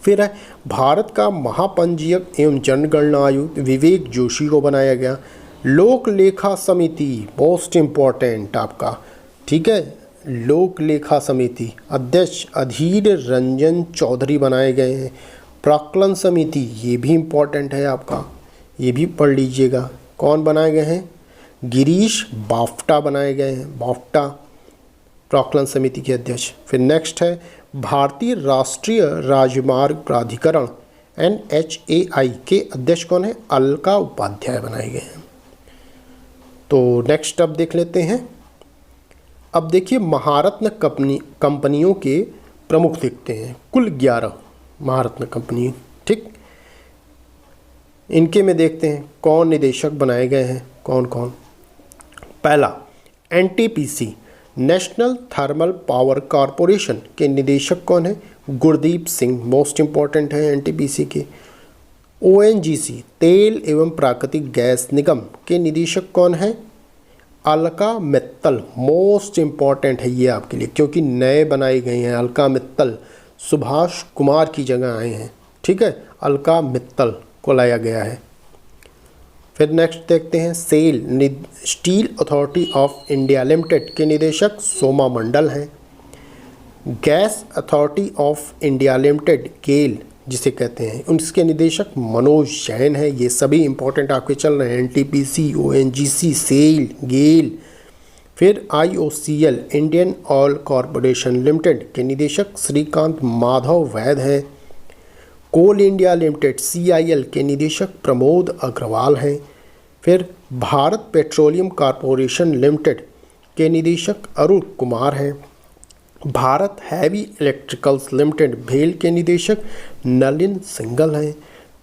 Speaker 1: फिर है भारत का महापंजीयक एवं जनगणना आयुक्त विवेक जोशी को बनाया गया। लोक लेखा समिति मोस्ट इम्पॉर्टेंट आपका, ठीक है, लोक लेखा समिति अध्यक्ष अधीर रंजन चौधरी बनाए गए हैं। प्राक्कलन समिति ये भी इम्पॉर्टेंट है आपका, ये भी पढ़ लीजिएगा। कौन बनाए गए हैं? गिरीश बाफ्टा बनाए गए हैं, बाफ्टा प्राक्कलन समिति के अध्यक्ष। फिर नेक्स्ट है भारतीय राष्ट्रीय राजमार्ग प्राधिकरण NHAI के अध्यक्ष कौन है? अलका उपाध्याय बनाए गए हैं। तो नेक्स्ट अब देख लेते हैं। अब देखिए महारत्न कंपनियों के प्रमुख दिखते हैं, कुल 11 महारत्न कंपनी, ठीक। इनके में देखते हैं कौन निदेशक बनाए गए हैं, कौन कौन। पहला NTPC national thermal power corporation के निदेशक कौन है? गुरदीप सिंह, मोस्ट इम्पॉर्टेंट है NTPC के। ONGC तेल एवं प्राकृतिक गैस निगम के निदेशक कौन है? अलका मित्तल, मोस्ट इम्पॉर्टेंट है ये आपके लिए, क्योंकि नए बनाए गए हैं। अलका मित्तल सुभाष कुमार की जगह आए हैं, ठीक है, अलका मित्तल को लाया गया है। फिर नेक्स्ट देखते हैं SAIL steel authority of India limited के निदेशक सोमा मंडल हैं। Gas authority of India limited GAIL जिसे कहते हैं, उसके निदेशक मनोज जैन है। ये सभी इंपॉर्टेंट आपके चल रहे हैं, NTPC, ONGC, सेल, गेल। फिर IOCL Indian oil corporation limited के निदेशक श्रीकांत माधव वैद हैं। कोल इंडिया लिमिटेड CIL के निदेशक प्रमोद अग्रवाल हैं। फिर भारत पेट्रोलियम कॉरपोरेशन लिमिटेड के निदेशक अरुण कुमार हैं। भारत हैवी इलेक्ट्रिकल्स लिमिटेड भेल के निदेशक नलिन सिंघल हैं।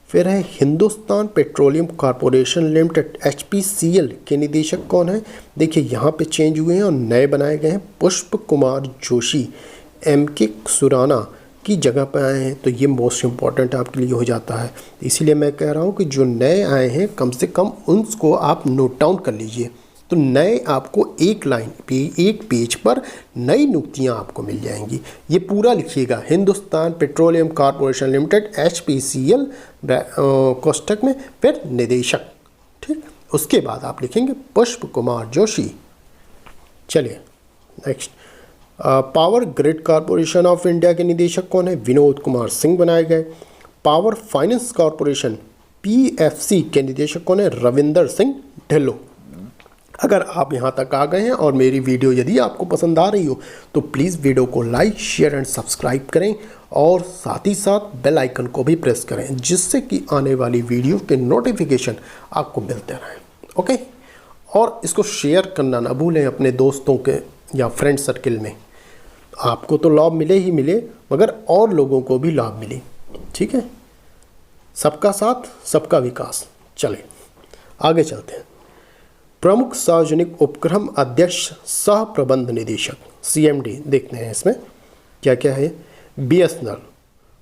Speaker 1: फिर है Hindustan petroleum corporation limited HPCL के निदेशक कौन है? देखिए यहाँ पे चेंज हुए हैं और नए बनाए गए हैं। पुष्प कुमार जोशी MK सुराना की जगह पर आए हैं, तो ये मोस्ट इम्पॉर्टेंट आपके लिए हो जाता है। इसीलिए मैं कह रहा हूँ कि जो नए आए हैं कम से कम उनको आप नोट डाउन कर लीजिए। तो नए आपको एक लाइन पे, एक पेज पर नई नियुक्तियाँ आपको मिल जाएंगी। ये पूरा लिखिएगा, Hindustan petroleum corporation limited HPCL कोष्टक में, फिर निदेशक, ठीक। उसके बाद आप लिखेंगे पुष्प कुमार जोशी। चलिए next, power grid corporation of India के निदेशक कौन है? विनोद कुमार सिंह बनाए गए। पावर फाइनेंस कॉरपोरेशन PFC के निदेशक कौन है? रविंदर सिंह ढिल्लो। अगर आप यहाँ तक आ गए हैं और मेरी वीडियो यदि आपको पसंद आ रही हो तो प्लीज़ वीडियो को लाइक, शेयर एंड सब्सक्राइब करें और साथ ही साथ बेल आइकन को भी प्रेस करें, जिससे कि आने वाली वीडियो के नोटिफिकेशन आपको मिलते रहें। ओके, और इसको शेयर करना ना भूलें अपने दोस्तों के या फ्रेंड सर्किल में। आपको तो लाभ मिले ही मिले, मगर और लोगों को भी लाभ मिले, ठीक है। सबका साथ सबका विकास। चले आगे चलते हैं। प्रमुख सार्वजनिक उपक्रम अध्यक्ष सह प्रबंध निदेशक CMD देखते हैं इसमें क्या क्या है। BSNL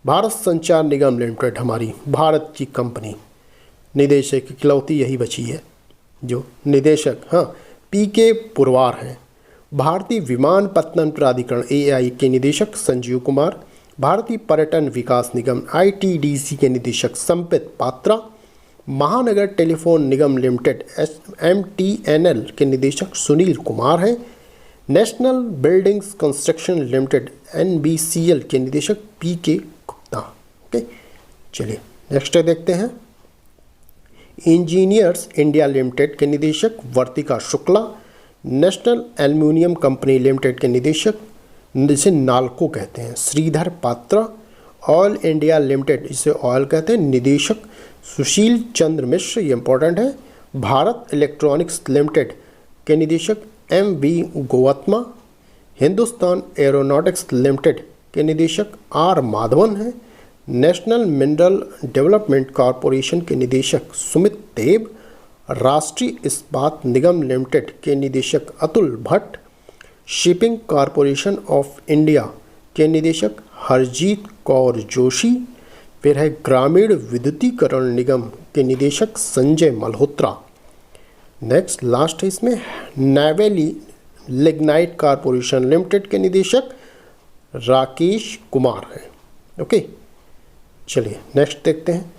Speaker 1: भारत संचार निगम लिमिटेड, हमारी भारत की कंपनी, निदेशक इकलौती यही बची है जो निदेशक, हाँ, PK पुरवार हैं। भारतीय विमानपत्तन प्राधिकरण AI के निदेशक संजीव कुमार। भारतीय पर्यटन विकास निगम ITDC के निदेशक संपित पात्रा। महानगर टेलीफोन निगम लिमिटेड MTNL के निदेशक सुनील कुमार हैं। National buildings construction limited NBCL के निदेशक PK गुप्ता। ओके, चलिए नेक्स्ट देखते हैं। इंजीनियर्स इंडिया लिमिटेड के निदेशक Vartika Shukla. National aluminium company limited के निदेशक, जिसे नाल्को कहते हैं, Shridhar Patra. Oil India limited, इसे ऑयल कहते हैं, निदेशक सुशील चंद्र मिश्र, ये इंपॉर्टेंट है। भारत इलेक्ट्रॉनिक्स लिमिटेड के निदेशक MV Gowthama. Hindustan aeronautics limited के निदेशक R माधवन हैं। नेशनल मिनरल डेवलपमेंट कॉरपोरेशन के निदेशक सुमित देव। राष्ट्रीय इस्पात निगम लिमिटेड के निदेशक Atul Bhatt. Shipping corporation of India के निदेशक हरजीत कौर जोशी। फिर है ग्रामीण विद्युतीकरण निगम के निदेशक संजय मल्होत्रा। नेक्स्ट लास्ट है इसमें, नेवेली लिग्नाइट कॉरपोरेशन लिमिटेड के निदेशक राकेश कुमार हैं। ओके, चलिए नेक्स्ट देखते हैं।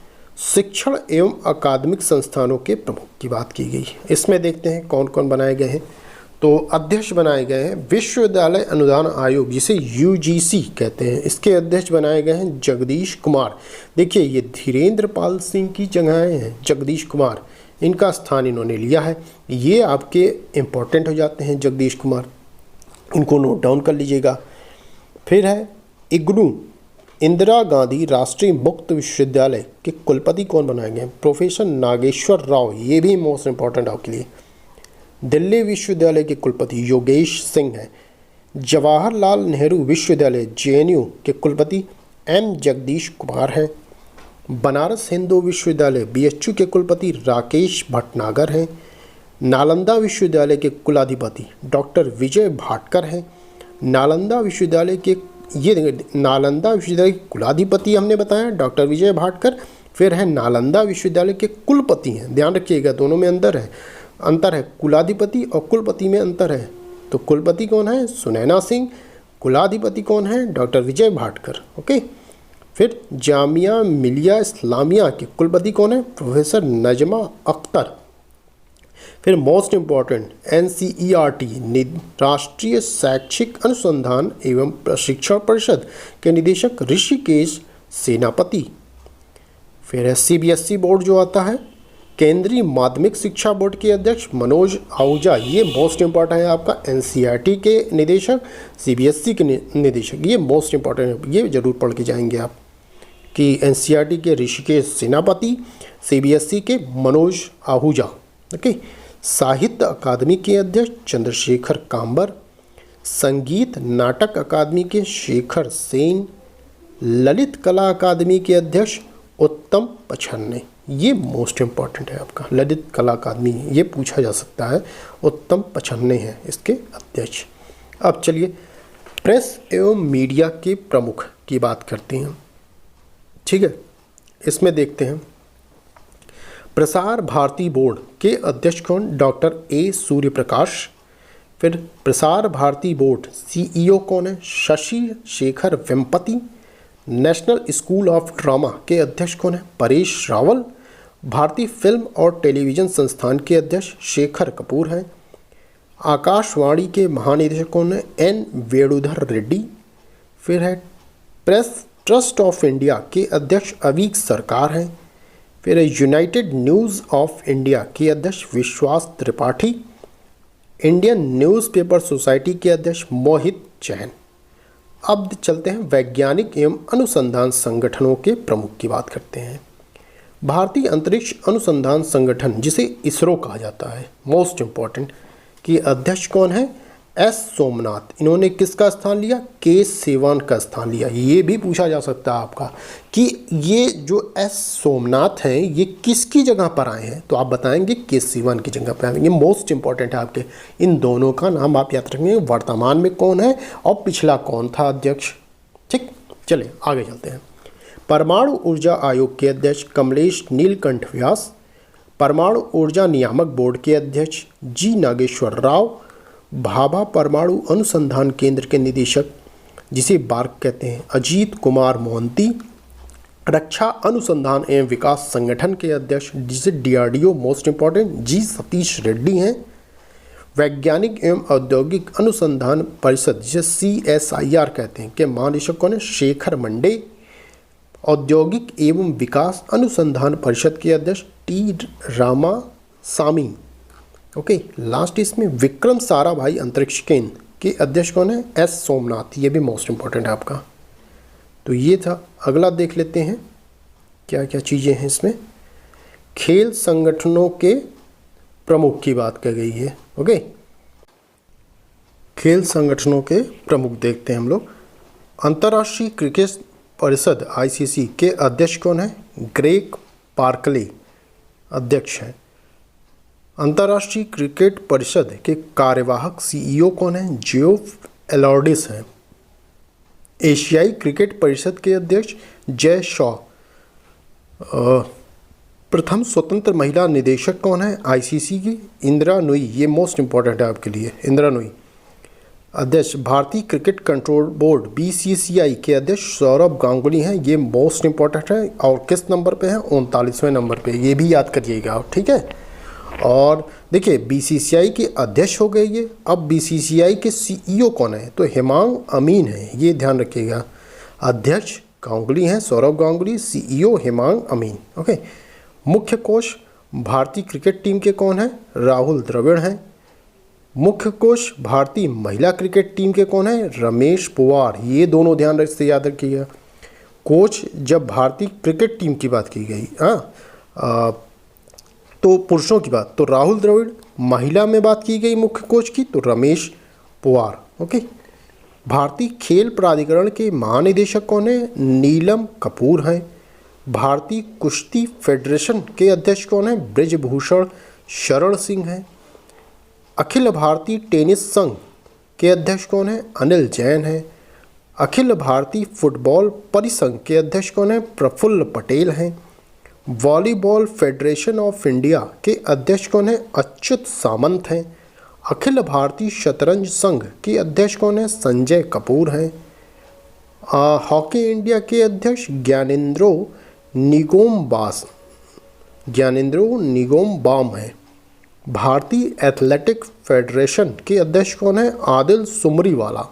Speaker 1: शिक्षण एवं अकादमिक संस्थानों के प्रमुख की बात की गई। इसमें देखते हैं कौन कौन बनाए गए हैं। तो अध्यक्ष बनाए गए हैं विश्वविद्यालय अनुदान आयोग, जिसे UGC कहते हैं, इसके अध्यक्ष बनाए गए हैं जगदीश कुमार। देखिए ये धीरेन्द्र पाल सिंह की जगह हैं जगदीश कुमार, इनका स्थान इन्होंने लिया है। ये आपके इम्पोर्टेंट हो जाते हैं जगदीश कुमार, इनको नोट डाउन कर लीजिएगा। फिर है IGNOU इंदिरा गांधी राष्ट्रीय मुक्त विश्वविद्यालय के कुलपति कौन बनाए गए हैं? प्रोफेसर नागेश्वर राव, ये भी मोस्ट इम्पॉर्टेंट आपके लिए। दिल्ली विश्वविद्यालय के कुलपति योगेश सिंह हैं। जवाहरलाल नेहरू विश्वविद्यालय JNU के कुलपति M जगदीश कुमार हैं। बनारस हिंदू विश्वविद्यालय BHU के कुलपति राकेश भटनागर हैं। नालंदा विश्वविद्यालय के कुलाधिपति डॉक्टर विजय भाटकर हैं। नालंदा विश्वविद्यालय के कुलाधिपति हमने बताया डॉक्टर विजय भाटकर। फिर है नालंदा विश्वविद्यालय के कुलपति हैं, ध्यान रखिएगा दोनों में अंतर है, कुलाधिपति और कुलपति में अंतर है। तो कुलपति कौन है? सुनैना सिंह। कुलाधिपति कौन है? डॉक्टर विजय भाटकर। ओके, फिर जामिया मिलिया इस्लामिया के कुलपति कौन है? प्रोफेसर नजमा अख्तर। फिर मोस्ट इम्पॉर्टेंट NCERT राष्ट्रीय शैक्षिक अनुसंधान एवं प्रशिक्षण परिषद के निदेशक ऋषिकेश सेनापति। फिर है CBSE बोर्ड जो आता है, केंद्रीय माध्यमिक शिक्षा बोर्ड के अध्यक्ष मनोज आहूजा, ये मोस्ट इम्पॉर्टेंट है आपका। NCERT के निदेशक, CBSE के निदेशक, ये मोस्ट इम्पॉर्टेंट है, ये जरूर पढ़ के जाएंगे आप कि NCERT के ऋषिकेश सेनापति, CBSE के मनोज आहूजा। ओके, साहित्य अकादमी के अध्यक्ष चंद्रशेखर कांबर, संगीत नाटक अकादमी के शेखर सेन, ललित कला अकादमी के अध्यक्ष उत्तम पछन्ने। ये मोस्ट इम्पॉर्टेंट है आपका, ललित कला अकादमी ये पूछा जा सकता है, उत्तम पछन्ने हैं इसके अध्यक्ष। अब चलिए प्रेस एवं मीडिया के प्रमुख की बात करते हैं। ठीक है, इसमें देखते हैं प्रसार भारती बोर्ड के अध्यक्ष कौन, डॉक्टर ए सूर्यप्रकाश। फिर प्रसार भारती बोर्ड सीईओ कौन है, Shashi Shekhar Vempati. National school of drama के अध्यक्ष कौन है, परेश रावल। भारतीय फिल्म और टेलीविज़न संस्थान के अध्यक्ष शेखर कपूर हैं। आकाशवाणी के महानिदेशक कौन है, एन वेणुधर रेड्डी। फिर है प्रेस ट्रस्ट ऑफ इंडिया के अध्यक्ष अवीक सरकार हैं। फिर है यूनाइटेड न्यूज़ ऑफ इंडिया के अध्यक्ष विश्वास त्रिपाठी। इंडियन न्यूज़पेपर सोसाइटी के अध्यक्ष मोहित जैन। अब चलते हैं वैज्ञानिक एवं अनुसंधान संगठनों के प्रमुख की बात करते हैं। भारतीय अंतरिक्ष अनुसंधान संगठन जिसे इसरो कहा जाता है, मोस्ट इम्पॉर्टेंट, की अध्यक्ष कौन है, एस सोमनाथ। इन्होंने किसका स्थान लिया, के सेवान का स्थान लिया। ये भी पूछा जा सकता है आपका कि ये जो एस सोमनाथ हैं ये किसकी जगह पर आए हैं, तो आप बताएंगे के सेवान की जगह पर आए। ये मोस्ट इंपॉर्टेंट है आपके, इन दोनों का नाम आप याद रखेंगे, वर्तमान में कौन है और पिछला कौन था अध्यक्ष। ठीक, चलिए आगे चलते हैं। परमाणु ऊर्जा आयोग के अध्यक्ष कमलेश नीलकंठ व्यास। परमाणु ऊर्जा नियामक बोर्ड के अध्यक्ष जी नागेश्वर राव। भाभा परमाणु अनुसंधान केंद्र के निदेशक जिसे बार्क कहते हैं, अजीत कुमार मोहंती। रक्षा अनुसंधान एवं विकास संगठन के अध्यक्ष जिसे डीआरडीओ, मोस्ट इंपॉर्टेंट, जी सतीश रेड्डी हैं। वैज्ञानिक एवं औद्योगिक अनुसंधान परिषद जिसे CSIR कहते हैं के महानिदेशक कौन है, शेखर मंडे। औद्योगिक एवं विकास अनुसंधान परिषद के अध्यक्ष टी रामासामी। ओके, लास्ट इसमें विक्रम साराभाई अंतरिक्ष केंद्र के अध्यक्ष कौन है, एस सोमनाथ। ये भी मोस्ट इंपॉर्टेंट है आपका। तो ये था, अगला देख लेते हैं क्या क्या चीज़ें हैं इसमें। खेल संगठनों के प्रमुख की बात की गई है। ओके, खेल संगठनों के प्रमुख देखते हैं हम लोग। अंतर्राष्ट्रीय क्रिकेट परिषद ICC के अध्यक्ष कौन है, ग्रेग पार्कले अध्यक्ष हैं। अंतर्राष्ट्रीय क्रिकेट परिषद के कार्यवाहक CEO कौन है, जियोफ एलॉर्डिस हैं। एशियाई क्रिकेट परिषद के अध्यक्ष जय शॉ। प्रथम स्वतंत्र महिला निदेशक कौन है ICC की, इंदिरा नुई। ये मोस्ट इंपॉर्टेंट है आपके लिए, इंदिरा नुई। अध्यक्ष भारतीय क्रिकेट कंट्रोल बोर्ड BCCI के अध्यक्ष सौरभ गांगुली हैं। ये मोस्ट इंपॉर्टेंट है और किस नंबर पे है, 39वें नंबर पे। ये भी याद करिएगा आप, ठीक है। और देखिए BCCI के अध्यक्ष हो गए ये। अब BCCI के CEO कौन है, तो हेमांग अमीन है, ये ध्यान रखिएगा। अध्यक्ष गांगुली हैं, सौरभ गांगुली। CEO हेमांग अमीन। ओके, मुख्य कोच भारतीय क्रिकेट टीम के कौन है, राहुल द्रविड़ हैं। मुख्य कोच भारतीय महिला क्रिकेट टीम के कौन है, रमेश पुवार। ये दोनों ध्यान से याद रखिएगा। कोच जब भारतीय क्रिकेट टीम की बात की गई, तो पुरुषों की बात तो राहुल द्रविड़, महिला में बात की गई मुख्य कोच की तो रमेश पुवार। ओके, भारतीय खेल प्राधिकरण के महानिदेशक कौन है, नीलम कपूर हैं। भारतीय कुश्ती फेडरेशन के अध्यक्ष कौन है, ब्रिजभूषण शरण सिंह हैं। अखिल भारतीय टेनिस संघ के अध्यक्ष कौन है, अनिल जैन हैं। अखिल भारतीय फुटबॉल परिसंघ के अध्यक्ष कौन है, प्रफुल्ल पटेल हैं। वॉलीबॉल फेडरेशन ऑफ इंडिया के अध्यक्ष कौन है, अच्युत सामंत हैं। अखिल भारतीय शतरंज संघ के अध्यक्ष कौन है, संजय कपूर हैं। हॉकी इंडिया के अध्यक्ष ज्ञानेंद्रो निगोम्बाम हैं। भारतीय एथलेटिक फेडरेशन के अध्यक्ष कौन है, आदिल सुमरीवाला।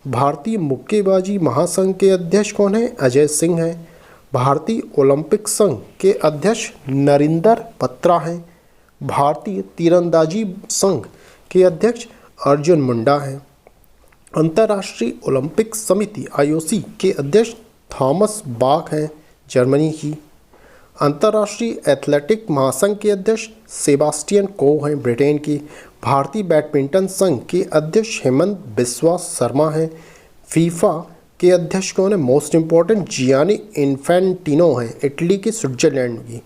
Speaker 1: भारतीय मुक्केबाजी महासंघ के अध्यक्ष कौन है, अजय सिंह हैं। भारतीय ओलंपिक संघ के अध्यक्ष नरिंदर बत्रा हैं। भारतीय तीरंदाजी संघ के अध्यक्ष अर्जुन मुंडा हैं। अंतर्राष्ट्रीय ओलंपिक समिति IOC के अध्यक्ष थॉमस बाक हैं, जर्मनी की। अंतर्राष्ट्रीय एथलेटिक महासंघ के अध्यक्ष सेबास्टियन को हैं ब्रिटेन की। भारतीय बैडमिंटन संघ के अध्यक्ष हेमंत बिस्वा शर्मा हैं। फीफा के अध्यक्ष कौन है? मोस्ट इम्पॉर्टेंट जियानी इन्फेंटिनो हैं, इटली के स्विट्जरलैंड की।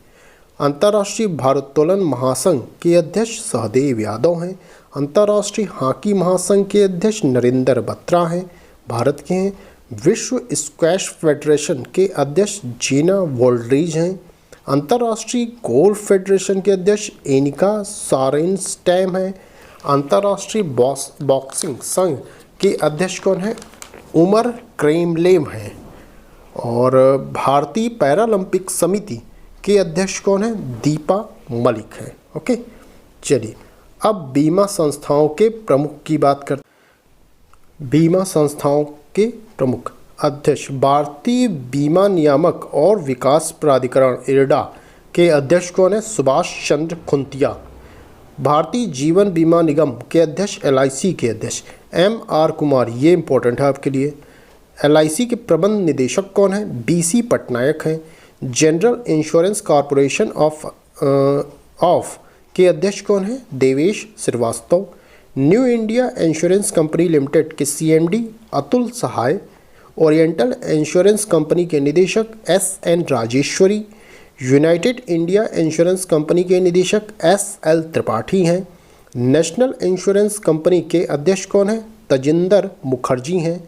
Speaker 1: अंतर्राष्ट्रीय भारोत्तोलन महासंघ के अध्यक्ष सहदेव यादव हैं। अंतर्राष्ट्रीय हॉकी महासंघ के अध्यक्ष नरेंद्र बत्रा हैं, भारत के हैं। विश्व स्क्वैश फेडरेशन के अध्यक्ष जीना वोल्ड्रीज हैं। अंतर्राष्ट्रीय गोल्फ फेडरेशन के अध्यक्ष एनिका सारेनस्टैम हैं। अंतर्राष्ट्रीय बॉक्सिंग संघ के अध्यक्ष कौन है? उमर क्रेमलेम हैं। और भारतीय पैरालंपिक समिति के अध्यक्ष कौन है? दीपा मलिक है। ओके, चलिए अब बीमा संस्थाओं के प्रमुख की बात करते। बीमा संस्थाओं के प्रमुख अध्यक्ष भारतीय बीमा नियामक और विकास प्राधिकरण इरडा के अध्यक्ष कौन है? सुभाष चंद्र खुंतिया। भारतीय जीवन बीमा निगम के अध्यक्ष LIC के अध्यक्ष MR कुमार, ये इंपॉर्टेंट है आपके लिए। LIC के प्रबंध निदेशक कौन है? BC पटनायक हैं। जनरल इंश्योरेंस कॉरपोरेशन ऑफ के अध्यक्ष कौन है? Devesh Shrivastava. New India insurance company limited के CMD Atul Sahay. Oriental insurance company के निदेशक SN Rajeshwari. United India insurance company के निदेशक SL त्रिपाठी हैं। नेशनल इंश्योरेंस कंपनी के अध्यक्ष कौन है? तजिंदर मुखर्जी हैं।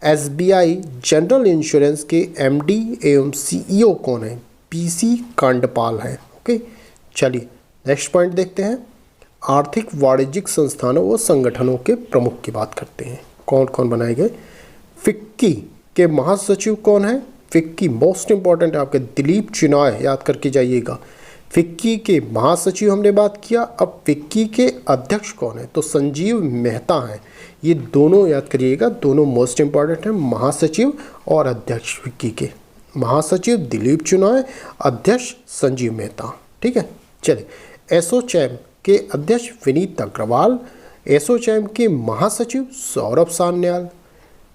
Speaker 1: SBI जनरल इंश्योरेंस के MD एवं CEO कौन है? PC कांडपाल हैं। ओके, चलिए नेक्स्ट पॉइंट देखते हैं। आर्थिक वाणिज्यिक संस्थानों व संगठनों के प्रमुख की बात करते हैं। कौन कौन बनाए गए? फिक्की के महासचिव कौन है? फिक्की मोस्ट इंपॉर्टेंट है आपके, दिलीप चिनॉय, याद करके जाइएगा। फिक्की के महासचिव हमने बात किया। अब फिक्की के अध्यक्ष कौन है? तो संजीव मेहता हैं। ये दोनों याद करिएगा, दोनों मोस्ट इंपॉर्टेंट हैं, महासचिव और अध्यक्ष। फिक्की के महासचिव दिलीप चिनॉय, अध्यक्ष संजीव मेहता। ठीक है, चलिए। एसोचैम के अध्यक्ष विनीत अग्रवाल। एसोचैम के महासचिव सौरभ सान्याल।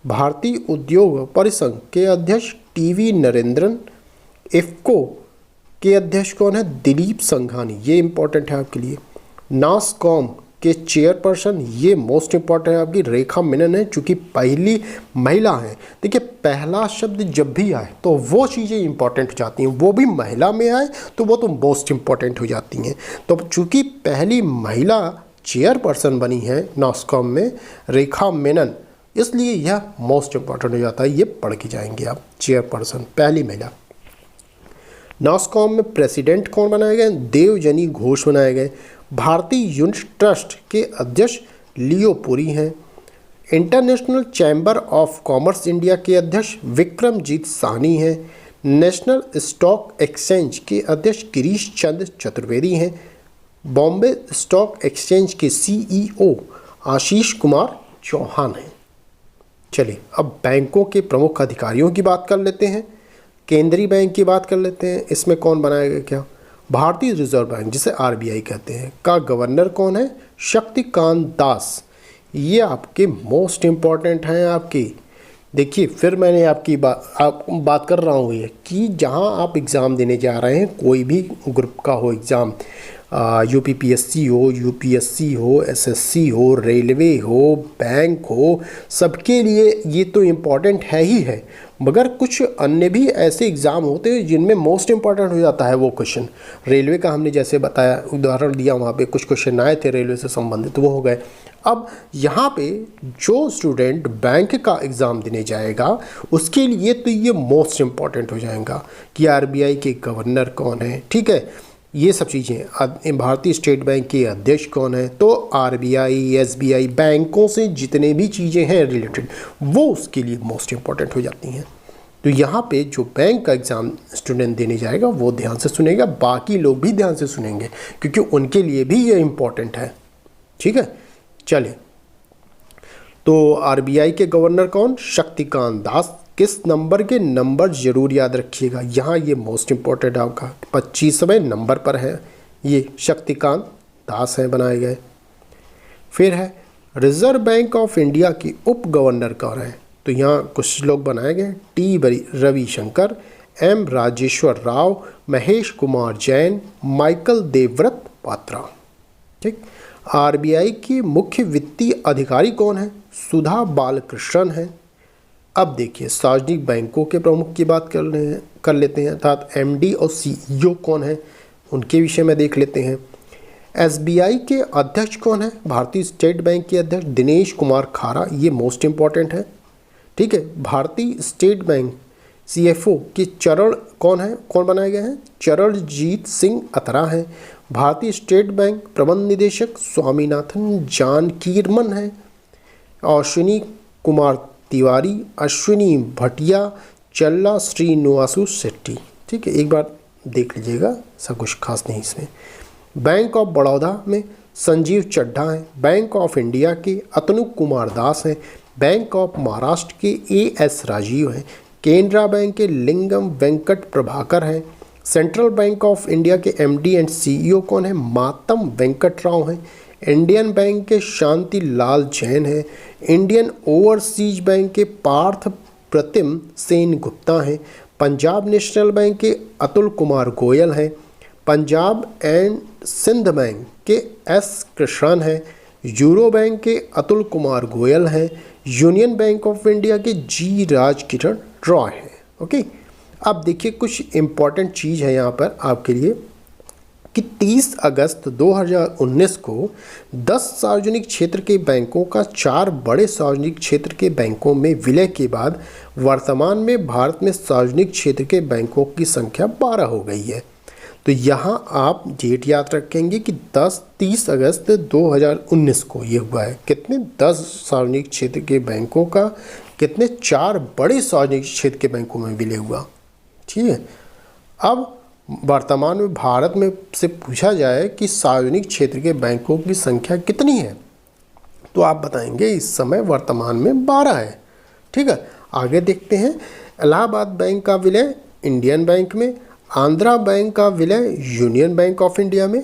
Speaker 1: भारतीय उद्योग परिसंघ के अध्यक्ष TV नरेंद्रन। इफ्को के अध्यक्ष कौन है? दिलीप संघानी, ये इंपॉर्टेंट है आपके लिए। नासकॉम के चेयरपर्सन, ये मोस्ट इंपॉर्टेंट है आपकी, रेखा मेनन है, चूँकि पहली महिला है। देखिए, पहला शब्द जब भी आए तो वो चीज़ें इंपॉर्टेंट हो जाती हैं, वो भी महिला में आए तो वो तो मोस्ट इंपॉर्टेंट हो जाती हैं। तो चूँकि पहली महिला चेयरपर्सन बनी है नासकॉम में, रेखा मेनन, इसलिए यह मोस्ट इंपॉर्टेंट हो जाता है। ये पढ़ के जाएंगे आप, चेयरपर्सन पहली महिला। नासकॉम में प्रेसिडेंट कौन बनाए गए? देवजनी घोष बनाए गए। भारतीय यूनिट ट्रस्ट के अध्यक्ष लियो पुरी हैं। International chamber of commerce India के अध्यक्ष विक्रमजीत साहनी हैं। नेशनल स्टॉक एक्सचेंज के अध्यक्ष गिरीश चंद्र चतुर्वेदी हैं। बॉम्बे स्टॉक एक्सचेंज के CEO आशीष कुमार चौहान हैं। चलिए अब बैंकों के प्रमुख अधिकारियों की बात कर लेते हैं। केंद्रीय बैंक की बात कर लेते हैं। इसमें कौन बनाएगा? क्या भारतीय रिजर्व बैंक, जिसे RBI कहते हैं, का गवर्नर कौन है? शक्तिकांत दास। ये आपके मोस्ट इम्पॉर्टेंट हैं आपकी। देखिए, फिर मैंने आपकी बात कर रहा हूँ ये कि जहाँ आप एग्ज़ाम देने जा रहे हैं, कोई भी ग्रुप का हो एग्ज़ाम, UPPSC हो, UPSC हो, SSC हो, रेलवे हो, बैंक हो, सबके लिए ये तो इम्पॉर्टेंट है ही है। मगर कुछ अन्य भी ऐसे एग्ज़ाम होते हैं जिनमें मोस्ट इम्पॉर्टेंट हो जाता है वो क्वेश्चन। रेलवे का हमने जैसे बताया, उदाहरण दिया, वहाँ पे कुछ क्वेश्चन आए थे रेलवे से संबंधित, वो हो गए। अब यहाँ पे जो स्टूडेंट बैंक का एग्ज़ाम देने जाएगा उसके लिए तो ये मोस्ट इम्पॉर्टेंट हो जाएगा कि RBI के गवर्नर कौन है। ठीक है, ये सब चीज़ें। भारतीय स्टेट बैंक के अध्यक्ष कौन है? तो RBI, SBI, बैंकों से जितने भी चीज़ें हैं रिलेटेड, वो उसके लिए मोस्ट इम्पॉर्टेंट हो जाती हैं। तो यहाँ पे जो बैंक का एग्ज़ाम स्टूडेंट देने जाएगा वो ध्यान से सुनेगा, बाकी लोग भी ध्यान से सुनेंगे क्योंकि उनके लिए भी ये इम्पॉर्टेंट है। ठीक है, चलिए। तो RBI के गवर्नर कौन? शक्तिकांत दास। किस नंबर के? नंबर ज़रूर याद रखिएगा, यहाँ ये मोस्ट इम्पॉर्टेंट आपका 25वें नंबर पर है। ये शक्तिकांत दास हैं बनाए गए। फिर है रिजर्व बैंक ऑफ इंडिया की उप गवर्नर कौन है? तो यहाँ कुछ लोग बनाए गए, T Ravishankar, M Rajeshwar Rao, Mahesh Kumar Jain, Michael Debabrata Patra. ठीक। आरबीआई के मुख्य वित्तीय अधिकारी कौन है? सुधा बालकृष्णन है। अब देखिए सार्वजनिक बैंकों के प्रमुख की बात कर लेते हैं, अर्थात एमडी और सीईओ कौन है उनके विषय में देख लेते हैं। एसबीआई के अध्यक्ष कौन है? भारतीय स्टेट बैंक के अध्यक्ष दिनेश कुमार खारा, ये मोस्ट इम्पॉर्टेंट है। ठीक है। भारतीय स्टेट बैंक सीएफओ के चरण कौन है, कौन बनाए गए हैं? चरणजीत सिंह अतरा हैं। भारतीय स्टेट बैंक प्रबंध निदेशक स्वामीनाथन जानकीरमन है। अश्विनी कुमार तिवारी, अश्विनी भटिया, चल्ला श्रीनिवासु शेट्टी। ठीक है, एक बार देख लीजिएगा, सब कुछ खास नहीं इसमें। बैंक ऑफ बड़ौदा में संजीव चड्ढा हैं। बैंक ऑफ इंडिया के अतनुक कुमार दास हैं। बैंक ऑफ महाराष्ट्र के एएस राजीव हैं। केनरा बैंक के लिंगम वेंकट प्रभाकर हैं। सेंट्रल बैंक ऑफ इंडिया के एमडी एंड सीईओ कौन है? मातम वेंकट राव हैं। इंडियन बैंक के शांति लाल जैन हैं। इंडियन ओवरसीज बैंक के पार्थ प्रतिम सेन गुप्ता हैं। पंजाब नेशनल बैंक के अतुल कुमार गोयल हैं। पंजाब एंड सिंध बैंक के एस कृष्णन हैं। यूरो बैंक के अतुल कुमार गोयल हैं। यूनियन बैंक ऑफ इंडिया के जी राज किरण रॉय हैं। ओके, अब देखिए कुछ इम्पॉर्टेंट चीज़ है यहाँ पर आपके लिए कि 30 अगस्त 2019 को 10 सार्वजनिक क्षेत्र के बैंकों का 4 बड़े सार्वजनिक क्षेत्र के बैंकों में विलय के बाद वर्तमान में भारत में सार्वजनिक क्षेत्र के बैंकों की संख्या 12 हो गई है। तो यहाँ आप डेट याद रखेंगे कि 30 अगस्त 2019 को ये हुआ है। कितने? 10 सार्वजनिक क्षेत्र के बैंकों का कितने? 4 बड़े सार्वजनिक क्षेत्र के बैंकों में विलय हुआ। ठीक है। अब वर्तमान में भारत में से पूछा जाए कि सार्वजनिक क्षेत्र के बैंकों की संख्या कितनी है, तो आप बताएंगे इस समय वर्तमान में 12 है। ठीक है। आगे देखते हैं। इलाहाबाद बैंक का विलय इंडियन बैंक में, आंध्रा बैंक का विलय यूनियन बैंक ऑफ इंडिया में,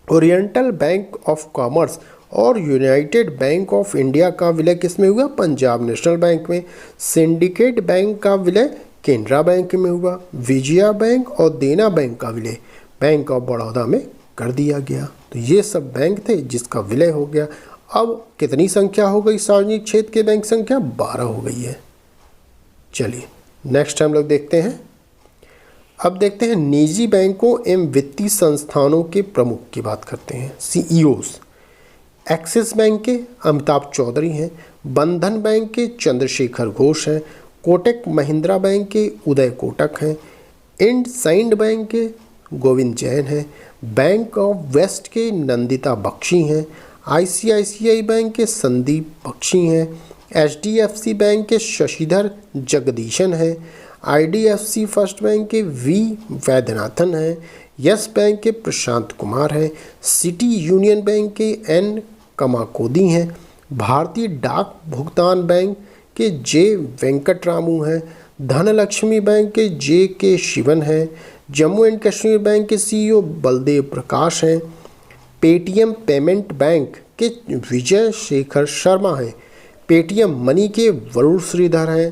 Speaker 1: ओरिएंटल बैंक ऑफ कॉमर्स और यूनाइटेड बैंक ऑफ इंडिया का विलय किस में हुआ? पंजाब नेशनल बैंक में। सिंडिकेट बैंक का विलय केनरा बैंक में हुआ। विजया बैंक और देना बैंक का विलय बैंक ऑफ बड़ौदा में कर दिया गया। तो ये सब बैंक थे जिसका विलय हो गया। अब कितनी संख्या हो गई सार्वजनिक क्षेत्र के बैंक? संख्या 12 हो गई है। चलिए नेक्स्ट हम लोग देखते हैं। अब देखते हैं निजी बैंकों एवं वित्तीय संस्थानों के प्रमुख की बात करते हैं, सीईओस। एक्सिस बैंक के अमिताभ चौधरी हैं। बंधन बैंक के चंद्रशेखर घोष हैं। कोटक महिंद्रा बैंक के उदय कोटक हैं। इंडसइंड बैंक के गोविंद जैन हैं। बैंक ऑफ वेस्ट के नंदिता बख्शी हैं। आईसीआईसीआई बैंक के संदीप बख्शी हैं। एचडीएफसी बैंक के शशिधर जगदीशन हैं। आईडीएफसी फर्स्ट बैंक के वी वैद्यनाथन हैं। यस बैंक के प्रशांत कुमार हैं। सिटी यूनियन बैंक के एन कमाकोदी हैं। भारतीय डाक भुगतान बैंक के जे वेंकटरामू हैं। धनलक्ष्मी बैंक के जे के शिवन हैं। जम्मू एंड कश्मीर बैंक के सीईओ बलदेव प्रकाश हैं। पेटीएम पेमेंट बैंक के विजय शेखर शर्मा हैं। पेटीएम मनी के वरुण श्रीधर हैं।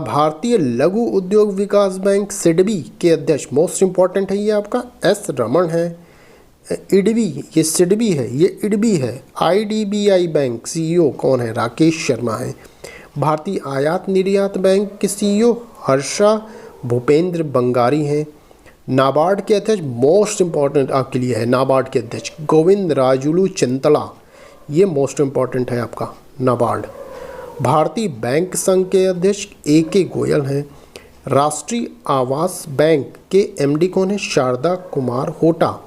Speaker 1: भारतीय लघु उद्योग विकास बैंक सिडबी के अध्यक्ष, मोस्ट इम्पॉर्टेंट है ये आपका, एस रमन है। इडबी, ये सिडबी है, ये इडबी है। आईडीबीआई बैंक सीईओ कौन है? राकेश शर्मा है। भारतीय आयात निर्यात बैंक के सीईओ हर्षा भूपेंद्र बंगारी हैं। नाबार्ड के अध्यक्ष, मोस्ट इम्पॉर्टेंट आपके लिए है, नाबार्ड के अध्यक्ष गोविंद राजुलू चिंतला, ये मोस्ट इम्पॉर्टेंट है आपका नाबार्ड। भारतीय बैंक संघ के अध्यक्ष ए.के. गोयल हैं। राष्ट्रीय आवास बैंक के एमडी कौन है? Sharda Kumar Hota.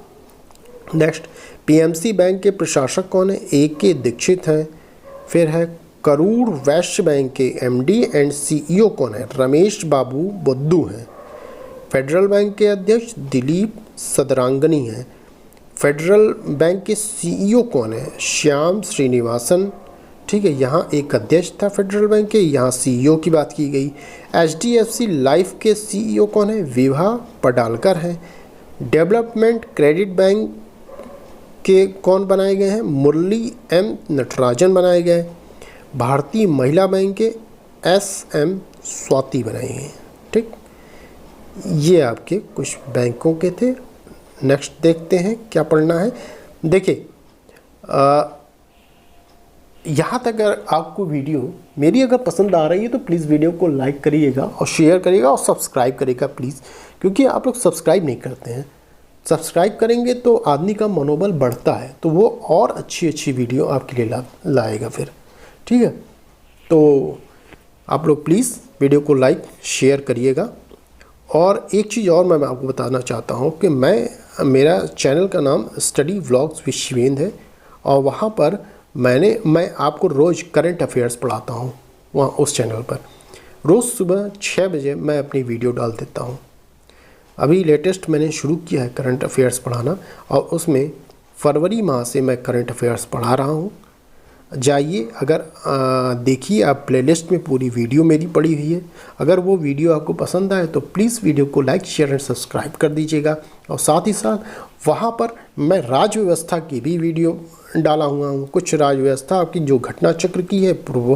Speaker 1: Next, PMC bank के प्रशासक कौन है? ए.के. दीक्षित हैं। फिर है करूर वैश्य बैंक के एमडी एंड सीईओ कौन है? रमेश बाबू बुद्धू हैं। फेडरल बैंक के अध्यक्ष दिलीप सदरांगनी हैं। फेडरल बैंक के सीईओ कौन है? श्याम श्रीनिवासन। ठीक है, यहाँ एक अध्यक्ष था फेडरल बैंक के, यहाँ सीईओ की बात की गई। एचडीएफसी लाइफ के सीईओ कौन है? विभा पडालकर हैं। डेवलपमेंट क्रेडिट बैंक के कौन बनाए गए हैं? मुरली एम नटराजन बनाए गए। भारतीय महिला बैंक के एस.एम. स्वाति बनाए गए। ठीक, ये आपके कुछ बैंकों के थे। नेक्स्ट देखते हैं क्या पढ़ना है। देखिए यहाँ तक अगर आपको वीडियो मेरी अगर पसंद आ रही है तो प्लीज़ वीडियो को लाइक करिएगा और शेयर करिएगा और सब्सक्राइब करिएगा प्लीज़, क्योंकि आप लोग सब्सक्राइब नहीं करते हैं। सब्सक्राइब करेंगे तो आदमी का मनोबल बढ़ता है, तो वो और अच्छी वीडियो आपके लिए लाएगा फिर। ठीक है, तो आप लोग प्लीज़ वीडियो को लाइक शेयर करिएगा। और एक चीज़ और मैं आपको बताना चाहता हूँ कि मेरा चैनल का नाम स्टडी व्लॉग्स विद शिवेंद्र है, और वहाँ पर मैं आपको रोज़ करंट अफेयर्स पढ़ाता हूँ। वहाँ उस चैनल पर रोज़ सुबह 6 बजे मैं अपनी वीडियो डाल देता हूँ। अभी लेटेस्ट मैंने शुरू किया है करंट अफेयर्स पढ़ाना, और उसमें फरवरी माह से मैं करंट अफेयर्स पढ़ा रहा हूँ। जाइए, अगर देखिए, आप प्लेलिस्ट में पूरी वीडियो मेरी पड़ी हुई है। अगर वो वीडियो आपको पसंद आए तो प्लीज़ वीडियो को लाइक शेयर एंड सब्सक्राइब कर दीजिएगा। और साथ ही साथ वहाँ पर मैं राज्य व्यवस्था की भी वीडियो डाला हुआ हूँ। कुछ राज्य व्यवस्था आपकी जो घटना चक्र की है पूर्व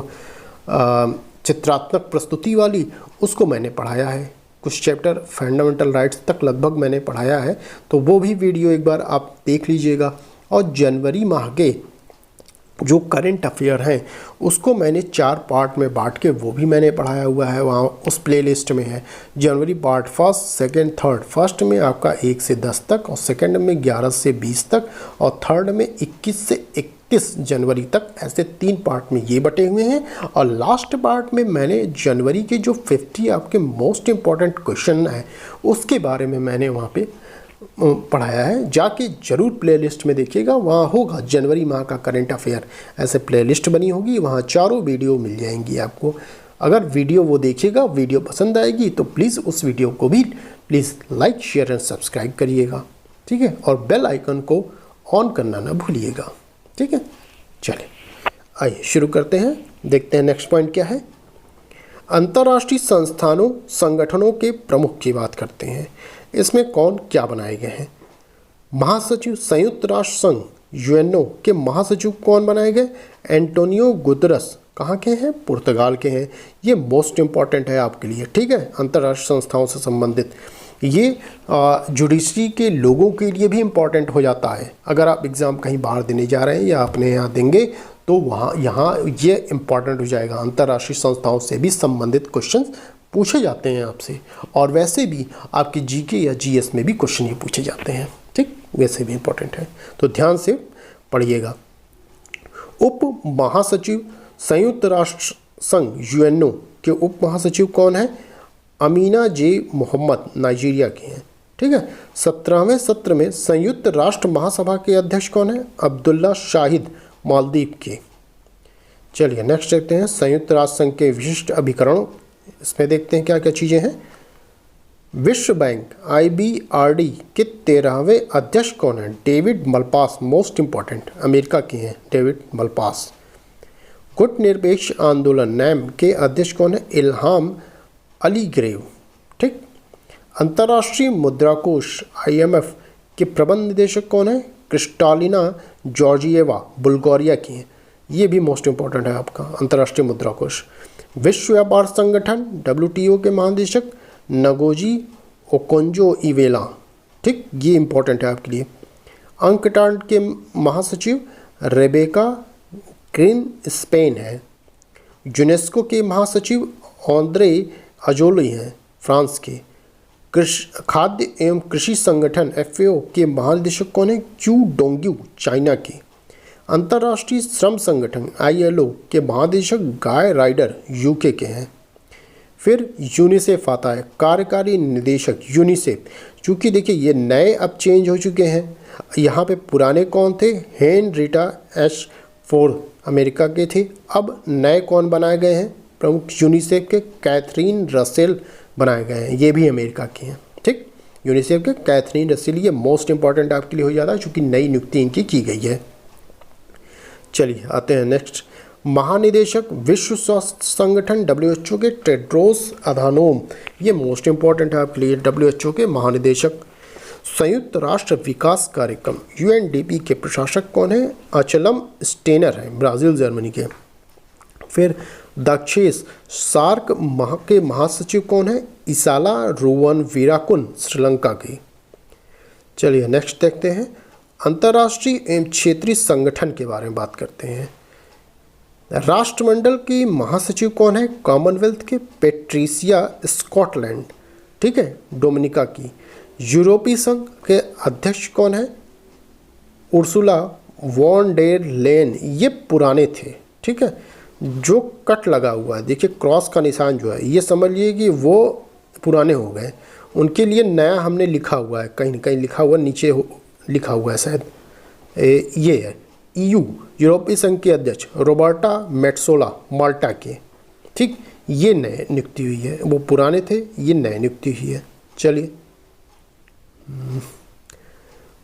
Speaker 1: चित्रात्मक प्रस्तुति वाली, उसको मैंने पढ़ाया है। कुछ चैप्टर फंडामेंटल राइट्स तक लगभग मैंने पढ़ाया है, तो वो भी वीडियो एक बार आप देख लीजिएगा। और जनवरी माह के जो करंट अफेयर हैं उसको मैंने 4 पार्ट में बांट के वो भी मैंने पढ़ाया हुआ है, वहाँ उस प्लेलिस्ट में है। जनवरी part first, second, third. First में आपका 1 से 10 तक, और सेकंड में 11 से 20 तक, और थर्ड में 21 से 31 जनवरी तक। ऐसे 3 पार्ट में ये बटे हुए हैं। और लास्ट पार्ट में मैंने जनवरी के जो 50 आपके मोस्ट इम्पॉर्टेंट क्वेश्चन है उसके बारे में मैंने वहाँ पे पढ़ाया है। जाके जरूर प्लेलिस्ट में देखिएगा, वहाँ होगा जनवरी माह का करंट अफेयर, ऐसे प्लेलिस्ट बनी होगी, वहाँ चारों वीडियो मिल जाएंगी आपको। अगर वीडियो वो देखिएगा, वीडियो पसंद आएगी तो प्लीज़ उस वीडियो को भी please like share and subscribe करिएगा। ठीक है, और बेल आइकन को ऑन करना ना भूलिएगा। ठीक है, चलिए आइए शुरू करते हैं। देखते हैं नेक्स्ट पॉइंट क्या है। अंतर्राष्ट्रीय संस्थानों संगठनों के प्रमुख की बात करते हैं। इसमें कौन क्या बनाए गए हैं। महासचिव संयुक्त राष्ट्र संघ यूएनओ के महासचिव कौन बनाए गए। एंटोनियो गुतरस कहाँ के हैं, पुर्तगाल के हैं। ये मोस्ट इम्पॉर्टेंट है आपके लिए। ठीक है, अंतर्राष्ट्रीय संस्थाओं से संबंधित ये जुडिशरी के लोगों के लिए भी इम्पॉर्टेंट हो जाता है। अगर आप एग्ज़ाम कहीं बाहर देने जा रहे हैं या अपने यहाँ देंगे तो यहाँ ये इम्पॉर्टेंट हो जाएगा। अंतर्राष्ट्रीय संस्थाओं से भी संबंधित क्वेश्चन पूछे जाते हैं आपसे, और वैसे भी आपके जीके या जीएस में भी क्वेश्चन ये पूछे जाते हैं। ठीक, वैसे भी इम्पोर्टेंट है, तो ध्यान से पढ़िएगा। उप महासचिव संयुक्त राष्ट्र संघ यूएनओ के उप महासचिव कौन है। अमीना जे मोहम्मद नाइजीरिया के हैं। ठीक है, 17वें सत्र में संयुक्त राष्ट्र महासभा के अध्यक्ष कौन है। अब्दुल्ला शाहिद मालदीव के। चलिए नेक्स्ट देखते हैं संयुक्त राष्ट्र संघ के विशिष्ट अभिकरणों। इसमें देखते हैं क्या क्या चीज़ें हैं। विश्व बैंक IBRD के 13वें अध्यक्ष कौन है। David Malpass, most important, America के हैं डेविड मलपास। गुटनिरपेक्ष आंदोलन नैम के अध्यक्ष कौन है। इल्हाम अलीग्रेव। ठीक, अंतर्राष्ट्रीय मुद्रा कोष IMF के प्रबंध निदेशक कौन है। क्रिस्टालिना जॉर्जिएवा, बुल्गारिया की हैं। ये भी मोस्ट इम्पॉर्टेंट है आपका अंतर्राष्ट्रीय मुद्रा कोष। विश्व व्यापार संगठन WTO के महानिदेशक नगोजी ओकोंजो इवेला। ठीक, ये इम्पोर्टेंट है आपके लिए। अंकटाड के महासचिव रेबेका ग्रीन स्पेन है। यूनेस्को के महासचिव ऑन्द्रे अजोली हैं, फ्रांस के। खाद्य एवं कृषि संगठन FAO के महानिदेशक कौन है। क्यू डोंग्यू, चाइना के। अंतर्राष्ट्रीय श्रम संगठन ILO के महानिदेशक गाय राइडर UK के हैं। फिर यूनिसेफ आता है, कार्यकारी निदेशक यूनिसेफ। चूँकि देखिए ये नए अब चेंज हो चुके हैं, यहाँ पे पुराने कौन थे। हेनरिटा एच फोर्ड अमेरिका के थे। अब नए कौन बनाए गए हैं प्रमुख यूनिसेफ के। कैथरीन रसेल बनाए गए हैं, ये भी अमेरिका के हैं। ठीक, यूनिसेफ के कैथरीन रसेल, ये मोस्ट इंपॉर्टेंट आपके लिए हो जाता है चूँकि नई नियुक्ति इनकी की गई है। चलिए आते हैं नेक्स्ट। महानिदेशक विश्व स्वास्थ्य संगठन WHO के टेड्रोस अधानोम, ये मोस्ट इम्पॉर्टेंट है आपके लिए। WHO के महानिदेशक। संयुक्त राष्ट्र विकास कार्यक्रम UNDP के प्रशासक कौन है। अचलम स्टेनर हैं, ब्राज़ील जर्मनी के। फिर दक्षेश सार्क के महासचिव कौन है? इसाला रोवन वीराकुन श्रीलंका के। चलिए नेक्स्ट देखते हैं, अंतर्राष्ट्रीय एवं क्षेत्रीय संगठन के बारे में बात करते हैं। राष्ट्रमंडल की महासचिव कौन है? कॉमनवेल्थ के पेट्रिसिया स्कॉटलैंड, ठीक है, डोमिनिका की। यूरोपीय संघ के अध्यक्ष कौन है? उर्सुला वॉन डेर लेन, ये पुराने थे, ठीक है। जो कट लगा हुआ है, देखिए क्रॉस का निशान जो है, ये समझ लिए कि वो पुराने हो गए, उनके लिए नया हमने लिखा हुआ है, कहीं ना कहीं लिखा हुआ नीचे लिखा हुआ है शायद, ये है EU यूरोपीय संघ के अध्यक्ष रॉबर्टा मेट्सोला माल्टा के, ठीक, ये नए नियुक्ति हुई है, वो पुराने थे, ये नए नियुक्ति हुई है। चलिए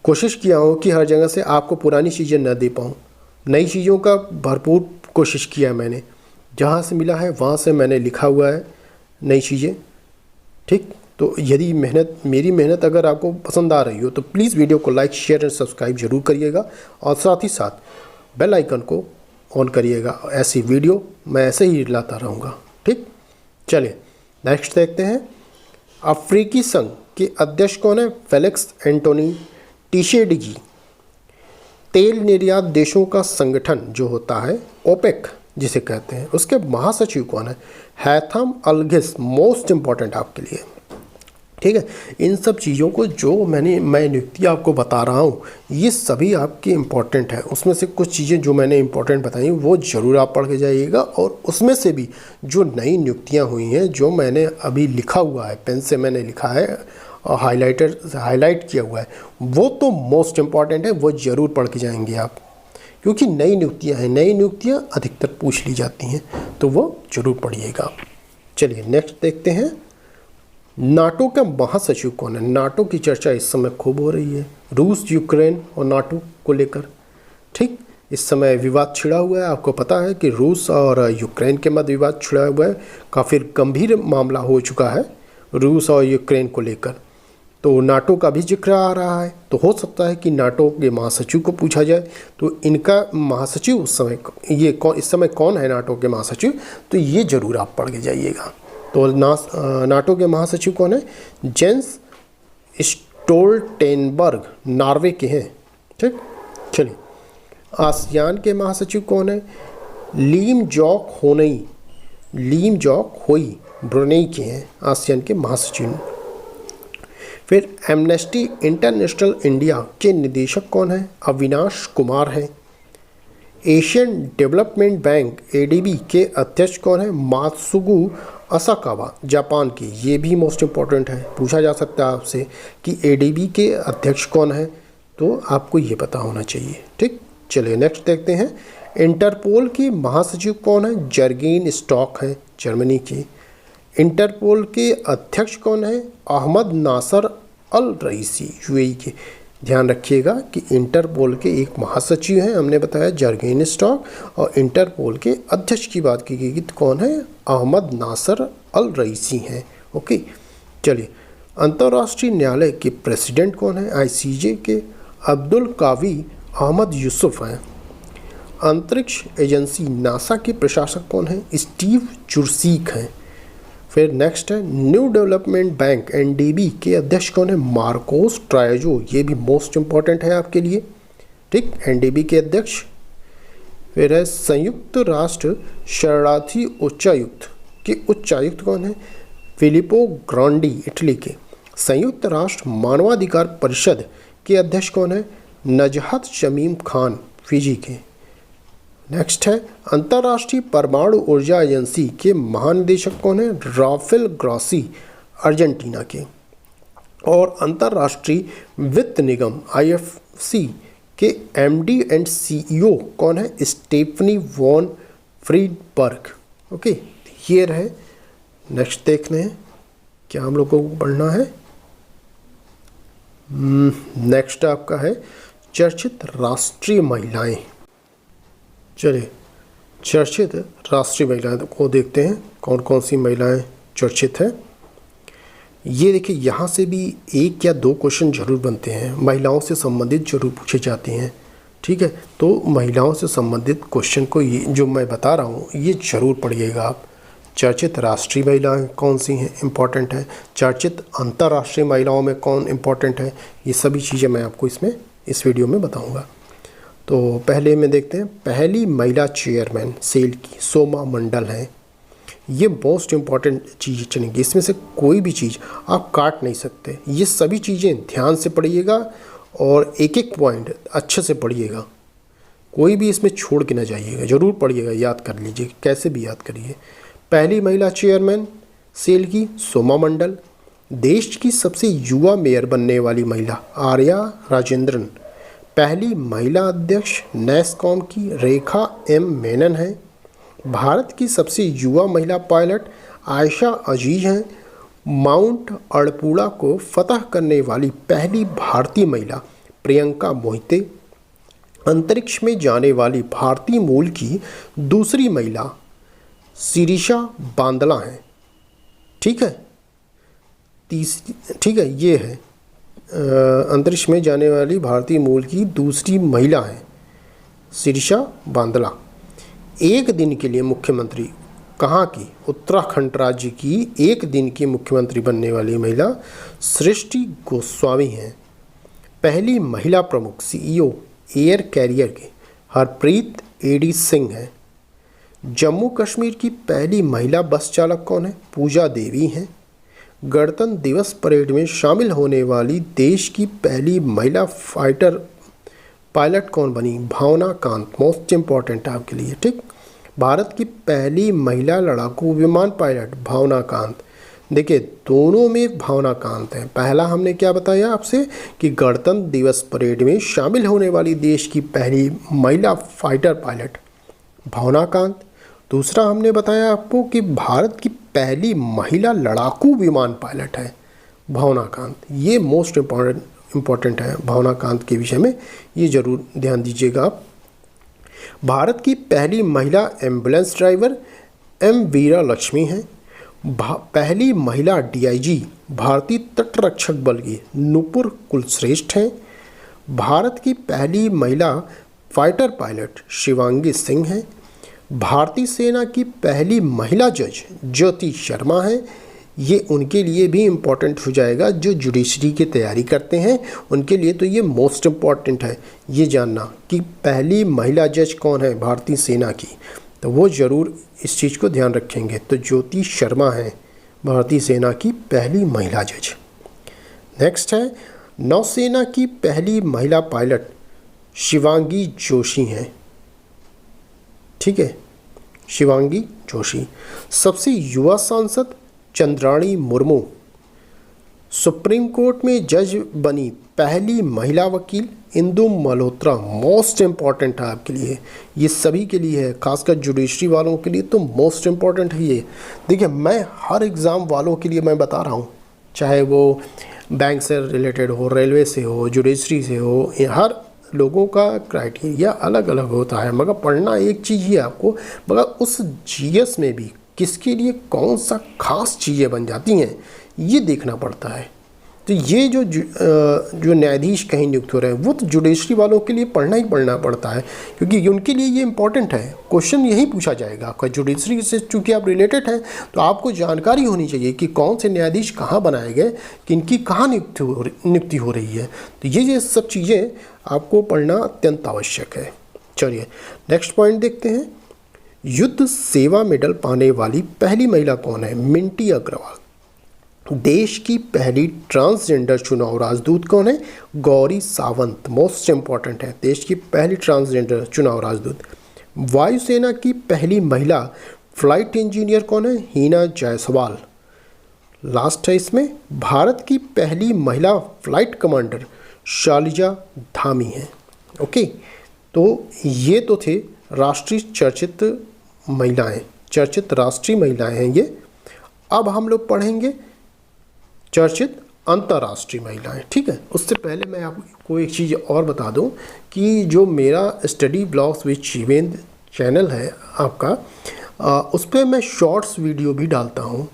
Speaker 1: कोशिश किया हूँ कि हर जगह से आपको पुरानी चीज़ें न दे पाऊँ, नई चीज़ों का भरपूर कोशिश किया है मैंने, जहाँ से मिला है वहाँ से मैंने लिखा हुआ है नई चीज़ें, ठीक। तो यदि मेरी मेहनत अगर आपको पसंद आ रही हो तो प्लीज़ वीडियो को लाइक शेयर एंड सब्सक्राइब जरूर करिएगा, और साथ ही साथ बेल आइकन को ऑन करिएगा, ऐसी वीडियो मैं ऐसे ही लाता रहूँगा, ठीक। चलिए नेक्स्ट देखते हैं, अफ्रीकी संघ के अध्यक्ष कौन है? फेलिक्स एंटोनी टिशेडिगी। तेल निर्यात देशों का संगठन जो होता है ओपेक जिसे कहते हैं, उसके महासचिव कौन है? हैथम अलगिस, मोस्ट इम्पॉर्टेंट आपके लिए, ठीक है। इन सब चीज़ों को जो मैं नियुक्ति आपको बता रहा हूँ, ये सभी आपके इम्पॉर्टेंट है। उसमें से कुछ चीज़ें जो मैंने इम्पॉर्टेंट बताई वो ज़रूर आप पढ़ के जाइएगा, और उसमें से भी जो नई नियुक्तियाँ हुई हैं, जो मैंने अभी लिखा हुआ है, पेन से मैंने लिखा है और हाईलाइट किया हुआ है, वो तो मोस्ट इम्पॉर्टेंट है, वो ज़रूर पढ़ के जाएंगे आप, क्योंकि नई नियुक्तियाँ हैं, नई नियुक्तियाँ अधिकतर पूछ ली जाती हैं, तो वो ज़रूर पढ़िएगा। चलिए नेक्स्ट देखते हैं, नाटो का महासचिव कौन है? नाटो की चर्चा इस समय खूब हो रही है, रूस, यूक्रेन और नाटो को लेकर, ठीक। इस समय विवाद छिड़ा हुआ है, आपको पता है कि रूस और यूक्रेन के मध्य विवाद छिड़ा हुआ है, काफ़ी गंभीर मामला हो चुका है रूस और यूक्रेन को लेकर। तो नाटो का भी जिक्र आ रहा है, तो हो सकता है कि नाटो के महासचिव को पूछा जाए, तो इनका महासचिव उस समय इस समय कौन है नाटो के महासचिव, तो ये ज़रूर आप पढ़ के जाइएगा। तो नाटो के महासचिव कौन है? जेंस स्टोल्टेनबर्ग, नॉर्वे के हैं, ठीक। चलिए आसियान के महासचिव कौन है? लीम जॉक होई, ब्रुनेई के हैं आसियान के महासचिव। फिर एमनेस्टी इंटरनेशनल इंडिया के निदेशक कौन है? अविनाश कुमार हैं। एशियन डेवलपमेंट बैंक ADB के अध्यक्ष कौन है? मात्सुगु असाकावा, जापान की। ये भी मोस्ट इम्पॉर्टेंट है, पूछा जा सकता है आपसे कि ADB के अध्यक्ष कौन है, तो आपको ये पता होना चाहिए, ठीक। चलिए नेक्स्ट देखते हैं, इंटरपोल की महासचिव कौन है? जर्गेन स्टॉक है, जर्मनी की। इंटरपोल के अध्यक्ष कौन है? अहमद नासर अल रईसी, UAE के। ध्यान रखिएगा कि इंटरपोल के एक महासचिव हैं, हमने बताया जर्गेन स्टॉक, और इंटरपोल के अध्यक्ष की बात की गई तो कौन है? अहमद नासर अल रईसी हैं, ओके। चलिए अंतर्राष्ट्रीय न्यायालय के प्रेसिडेंट कौन है? ICJ के अब्दुल कावी अहमद यूसुफ हैं। अंतरिक्ष एजेंसी नासा के प्रशासक कौन है? स्टीव जुरसीक हैं। फिर नेक्स्ट है, न्यू डेवलपमेंट बैंक NDB के अध्यक्ष कौन है? मार्कोस ट्रायोजो, ये भी मोस्ट इम्पॉर्टेंट है आपके लिए, ठीक, NDB के अध्यक्ष। फिर है संयुक्त राष्ट्र शरणार्थी उच्चायुक्त के उच्चायुक्त कौन है? फिलिपो ग्रांडी, इटली के। संयुक्त राष्ट्र मानवाधिकार परिषद के अध्यक्ष कौन है? नजहत शमीम खान, फिजी के। नेक्स्ट है, अंतर्राष्ट्रीय परमाणु ऊर्जा एजेंसी के महानिदेशक कौन है? राफेल ग्रॉसी, अर्जेंटीना के। और अंतर्राष्ट्रीय वित्त निगम IFC के MD एंड CEO कौन है? Stephanie von Friedberg, okay. ये रहे, नेक्स्ट देखते हैं क्या हम लोगों को पढ़ना है। नेक्स्ट आपका है चर्चित राष्ट्रीय महिलाएं। चलिए चर्चित राष्ट्रीय महिलाएं को देखते हैं, कौन कौन सी महिलाएं चर्चित हैं। ये देखिए, यहाँ से भी 1 या 2 क्वेश्चन जरूर बनते हैं, महिलाओं से संबंधित जरूर पूछे जाते हैं, ठीक है। तो महिलाओं से संबंधित क्वेश्चन को ये जो मैं बता रहा हूँ ये ज़रूर पढ़िएगा आप। चर्चित राष्ट्रीय महिलाएं कौन सी हैं, इम्पॉर्टेंट है। चर्चित अंतर्राष्ट्रीय महिलाओं में कौन इम्पॉर्टेंट है, ये सभी चीज़ें मैं आपको इस वीडियो में बताऊंगा। तो पहले में देखते हैं, पहली महिला चेयरमैन सेल की सोमा मंडल हैं। ये मोस्ट इम्पॉर्टेंट चीज़ चलेंगी, इसमें से कोई भी चीज़ आप काट नहीं सकते। ये सभी चीज़ें ध्यान से पढ़िएगा और एक एक पॉइंट अच्छे से पढ़िएगा, कोई भी इसमें छोड़ के ना जाइएगा, ज़रूर पढ़िएगा, याद कर लीजिए, कैसे भी याद करिए। पहली महिला चेयरमैन सेल की सोमा मंडल। देश की सबसे युवा मेयर बनने वाली महिला आर्या राजेंद्रन। पहली महिला अध्यक्ष नैसकॉम की रेखा एम मेनन है। भारत की सबसे युवा महिला पायलट आयशा अजीज हैं। माउंट अड़पुड़ा को फतह करने वाली पहली भारतीय महिला प्रियंका मोहिते। अंतरिक्ष में जाने वाली भारतीय मूल की दूसरी महिला शिरीषा बांदला हैं। ठीक है, ठीक है, ये है अंतरिक्ष में जाने वाली भारतीय मूल की दूसरी महिला है शिरीषा बांदला। एक दिन के लिए मुख्यमंत्री कहाँ की, उत्तराखंड राज्य की एक दिन की मुख्यमंत्री बनने वाली महिला सृष्टि गोस्वामी हैं। पहली महिला प्रमुख सीईओ एयर कैरियर के हरप्रीत एडी सिंह हैं। जम्मू कश्मीर की पहली महिला बस चालक कौन है, पूजा देवी हैं। गणतंत्र दिवस परेड में शामिल होने वाली देश की पहली महिला फाइटर पायलट कौन बनी, भावना कांत। मोस्ट इम्पॉर्टेंट है आपके लिए, ठीक। भारत की पहली महिला लड़ाकू विमान पायलट भावना कांत। देखिए दोनों में भावना कांत है। पहला हमने क्या बताया आपसे कि गणतंत्र दिवस परेड में शामिल होने वाली देश की पहली महिला फाइटर पायलट भावना कांत। दूसरा हमने बताया आपको कि भारत की पहली महिला लड़ाकू विमान पायलट है भावना कांत। ये मोस्ट इम्पॉर्टेंट है भावना कांत के विषय में, ये ज़रूर ध्यान दीजिएगा आप। भारत की पहली महिला एम्बुलेंस ड्राइवर एम वीरा लक्ष्मी हैं। पहली महिला डीआईजी भारतीय तटरक्षक बल की नुपुर कुलश्रेष्ठ हैं। भारत की पहली महिला फाइटर पायलट शिवांगी सिंह हैं। भारतीय सेना की पहली महिला जज ज्योति शर्मा हैं। ये उनके लिए भी इम्पॉर्टेंट हो जाएगा जो जुडिशरी की तैयारी करते हैं, उनके लिए तो ये मोस्ट इम्पॉर्टेंट है ये जानना कि पहली महिला जज कौन है भारतीय सेना की, तो वो ज़रूर इस चीज़ को ध्यान रखेंगे। तो ज्योति शर्मा हैं भारतीय सेना की पहली महिला जज। नेक्स्ट है नौसेना की पहली महिला पायलट शिवांगी जोशी हैं। ठीक है, शिवांगी जोशी। सबसे युवा सांसद चंद्राणी मुर्मू। सुप्रीम कोर्ट में जज बनी पहली महिला वकील इंदु मल्होत्रा। मोस्ट इम्पॉर्टेंट है आपके लिए, ये सभी के लिए है, खासकर जुडिशरी वालों के लिए तो मोस्ट इम्पॉर्टेंट है ये। देखिए मैं हर एग्ज़ाम वालों के लिए मैं बता रहा हूँ, चाहे वो बैंक से रिलेटेड हो, रेलवे से हो, जुडिशरी से हो, हर लोगों का क्राइटेरिया अलग अलग होता है, मगर पढ़ना एक चीज़ ही है आपको, मगर उस जीएस में भी किसके लिए कौन सा खास चीज़ें बन जाती हैं ये देखना पड़ता है। तो ये जो न्यायाधीश कहीं नियुक्त हो रहे हैं वो तो जुडिशरी वालों के लिए पढ़ना ही पढ़ना पड़ता है, क्योंकि उनके लिए ये इंपॉर्टेंट है। क्वेश्चन यही पूछा जाएगा आपका, जुडिशरी से चूँकि आप रिलेटेड हैं तो आपको जानकारी होनी चाहिए कि कौन से न्यायाधीश कहाँ बनाए गए, किनकी कहाँ नियुक्ति हो रही है। तो ये सब चीज़ें आपको पढ़ना अत्यंत आवश्यक है। चलिए नेक्स्ट पॉइंट देखते हैं। युद्ध सेवा मेडल पाने वाली पहली महिला कौन है, मिंटी अग्रवाल। देश की पहली ट्रांसजेंडर चुनाव राजदूत कौन है, गौरी सावंत। मोस्ट इम्पॉर्टेंट है, देश की पहली ट्रांसजेंडर चुनाव राजदूत। वायुसेना की पहली महिला फ्लाइट इंजीनियर कौन है, हीना जायसवाल। लास्ट है इसमें, भारत की पहली महिला फ्लाइट कमांडर शालिजा धामी हैं। ओके, तो ये तो थे राष्ट्रीय चर्चित महिलाएं, चर्चित राष्ट्रीय महिलाएं हैं ये। अब हम लोग पढ़ेंगे चर्चित अंतर्राष्ट्रीय महिलाएं। ठीक है, उससे पहले मैं आपको एक चीज़ और बता दूं कि जो मेरा study blogs with Shivendra channel है आपका, उस पर मैं शॉर्ट्स वीडियो भी डालता हूं,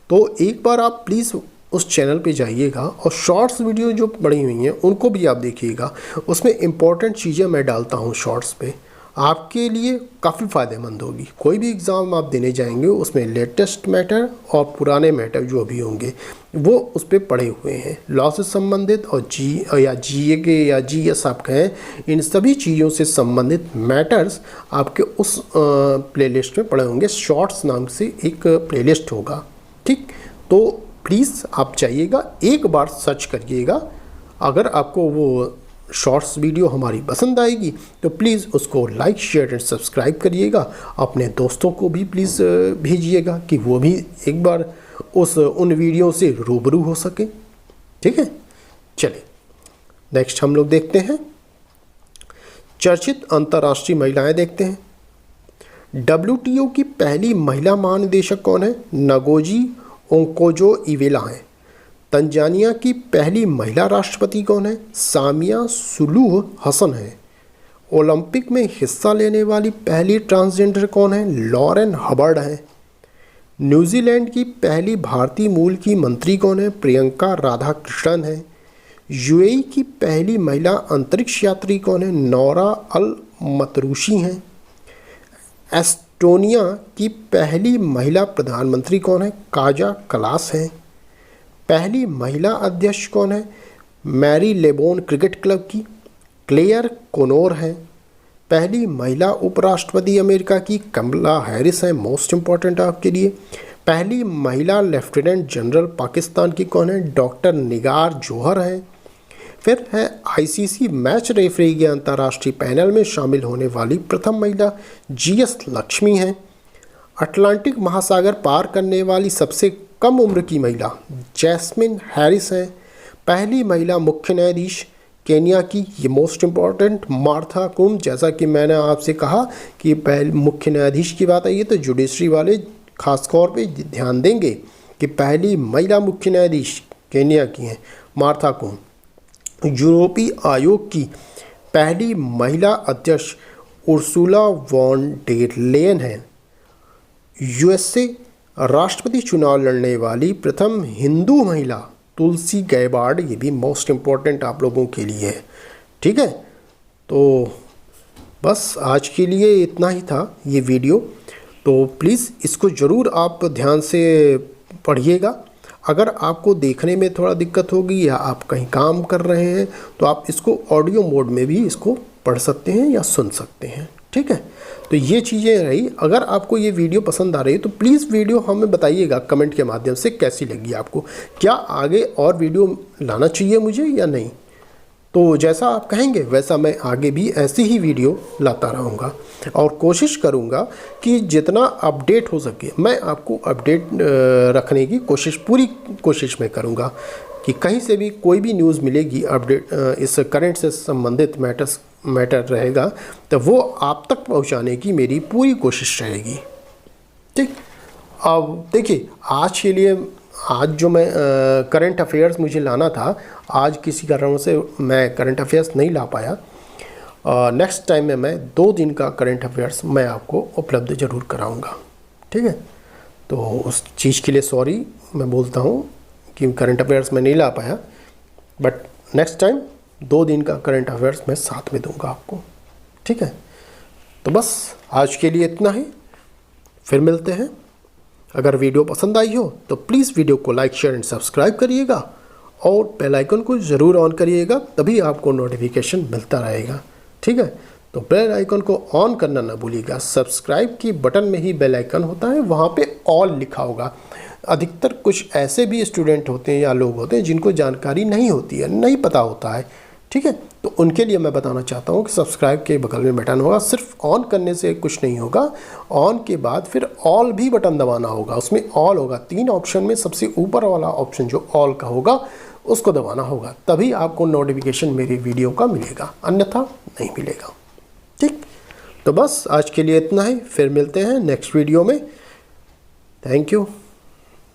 Speaker 1: तो एक बार आप प्लीज़ उस चैनल पे जाइएगा और शॉर्ट्स वीडियो जो पड़ी हुई हैं उनको भी आप देखिएगा। उसमें इम्पॉर्टेंट चीज़ें मैं डालता हूँ शॉर्ट्स पे, आपके लिए काफ़ी फ़ायदेमंद होगी। कोई भी एग्ज़ाम आप देने जाएंगे उसमें लेटेस्ट मैटर और पुराने मैटर जो भी होंगे वो उस पर पड़े हुए हैं। लॉ से संबंधित और जीए के या जीएस आप कहें, इन सभी चीज़ों से संबंधित मैटर्स आपके उस प्लेलिस्ट में पड़े होंगे। शॉर्ट्स नाम से एक प्लेलिस्ट होगा, ठीक। तो प्लीज़ आप चाहिएगा एक बार सर्च करिएगा। अगर आपको वो शॉर्ट्स वीडियो हमारी पसंद आएगी तो प्लीज़ उसको लाइक शेयर एंड सब्सक्राइब करिएगा। अपने दोस्तों को भी प्लीज़ भेजिएगा कि वो भी एक बार उन वीडियो से रूबरू हो सके, ठीक है। चलिए नेक्स्ट हम लोग देखते हैं चर्चित अंतर्राष्ट्रीय महिलाएं देखते हैं। WTO की पहली महिला महानिदेशक कौन है? नगोजी ओंकोजो-इवेला हैं। तंजानिया की पहली महिला राष्ट्रपति कौन है? सामिया सुलूह हसन है। ओलंपिक में हिस्सा लेने वाली पहली ट्रांसजेंडर कौन है? लॉरेन हबर्ड है। न्यूजीलैंड की पहली भारतीय मूल की मंत्री कौन है? प्रियंका राधाकृष्णन है। यूएई की पहली महिला अंतरिक्ष यात्री कौन है? नौरा अल मतरूशी हैं। एस्टोनिया की पहली महिला प्रधानमंत्री कौन है? काजा कलास है। पहली महिला अध्यक्ष कौन है? मैरी लेबोन क्रिकेट क्लब की क्लेयर कोनोर है। पहली महिला उपराष्ट्रपति अमेरिका की कमला हैरिस है। मोस्ट इम्पॉर्टेंट आपके लिए। पहली महिला लेफ्टिनेंट जनरल पाकिस्तान की कौन है? डॉक्टर निगार जोहर है। फिर है आईसीसी मैच रेफरी के अंतर्राष्ट्रीय पैनल में शामिल होने वाली प्रथम महिला जीएस लक्ष्मी हैं। अटलांटिक महासागर पार करने वाली सबसे कम उम्र की महिला जैस्मिन हैरिस हैं। पहली महिला मुख्य न्यायाधीश केन्या की, ये मोस्ट इम्पॉर्टेंट, मार्था कुम। जैसा कि मैंने आपसे कहा कि पहले मुख्य न्यायाधीश की बात आई है तो जुडिशरी वाले खास तौर पे ध्यान देंगे कि पहली महिला मुख्य न्यायाधीश केन्या की हैं मार्था कुम। यूरोपीय आयोग की पहली महिला अध्यक्ष उर्सुला वॉन डेर लेयन हैं। यूएसए राष्ट्रपति चुनाव लड़ने वाली प्रथम हिंदू महिला तुलसी गैबार्ड, ये भी मोस्ट इम्पॉर्टेंट आप लोगों के लिए है, ठीक है। तो बस आज के लिए इतना ही था ये वीडियो। तो प्लीज़ इसको ज़रूर आप ध्यान से पढ़िएगा। अगर आपको देखने में थोड़ा दिक्कत होगी या आप कहीं काम कर रहे हैं तो आप इसको ऑडियो मोड में भी इसको पढ़ सकते हैं या सुन सकते हैं, ठीक है। तो ये चीज़ें रही। अगर आपको ये वीडियो पसंद आ रही है तो प्लीज़ वीडियो हमें बताइएगा कमेंट के माध्यम से कैसी लगी आपको। क्या आगे और वीडियो लाना चाहिए मुझे या नहीं? तो जैसा आप कहेंगे वैसा मैं आगे भी ऐसी ही वीडियो लाता रहूँगा और कोशिश करूँगा कि जितना अपडेट हो सके मैं आपको अपडेट रखने की पूरी कोशिश में करूँगा कि कहीं से भी कोई भी न्यूज़ मिलेगी अपडेट इस करंट से संबंधित मैटर रहेगा तो वो आप तक पहुंचाने की मेरी पूरी कोशिश रहेगी, ठीक। अब देखिए आज के लिए आज जो मैं करंट अफेयर्स मुझे लाना था, आज किसी कारणों से मैं करंट अफेयर्स नहीं ला पाया। नेक्स्ट टाइम में मैं 2 दिन का करंट अफेयर्स मैं आपको उपलब्ध ज़रूर कराऊंगा, ठीक है। तो उस चीज़ के लिए सॉरी मैं बोलता हूँ कि करंट अफेयर्स मैं नहीं ला पाया, बट नेक्स्ट टाइम 2 दिन का करंट अफेयर्स मैं साथ में दूंगा आपको, ठीक है। तो बस आज के लिए इतना ही, फिर मिलते हैं। अगर वीडियो पसंद आई हो तो प्लीज़ वीडियो को लाइक शेयर एंड सब्सक्राइब करिएगा और बेल आइकन को ज़रूर ऑन करिएगा, तभी आपको नोटिफिकेशन मिलता रहेगा, ठीक है। तो बेल आइकन को ऑन करना ना भूलिएगा। सब्सक्राइब की बटन में ही बेल आइकन होता है, वहाँ पे ऑल लिखा होगा। अधिकतर कुछ ऐसे भी स्टूडेंट होते हैं या लोग होते हैं जिनको जानकारी नहीं होती है, नहीं पता होता है, ठीक है। तो उनके लिए मैं बताना चाहता हूँ कि सब्सक्राइब के बगल में बटन होगा, सिर्फ ऑन करने से कुछ नहीं होगा। ऑन के बाद फिर ऑल भी बटन दबाना होगा, उसमें ऑल होगा। 3 ऑप्शन में सबसे ऊपर वाला ऑप्शन जो ऑल का होगा उसको दबाना होगा, तभी आपको नोटिफिकेशन मेरी वीडियो का मिलेगा, अन्यथा नहीं मिलेगा, ठीक। तो बस आज के लिए इतना ही, फिर मिलते हैं नेक्स्ट वीडियो में। Thank you.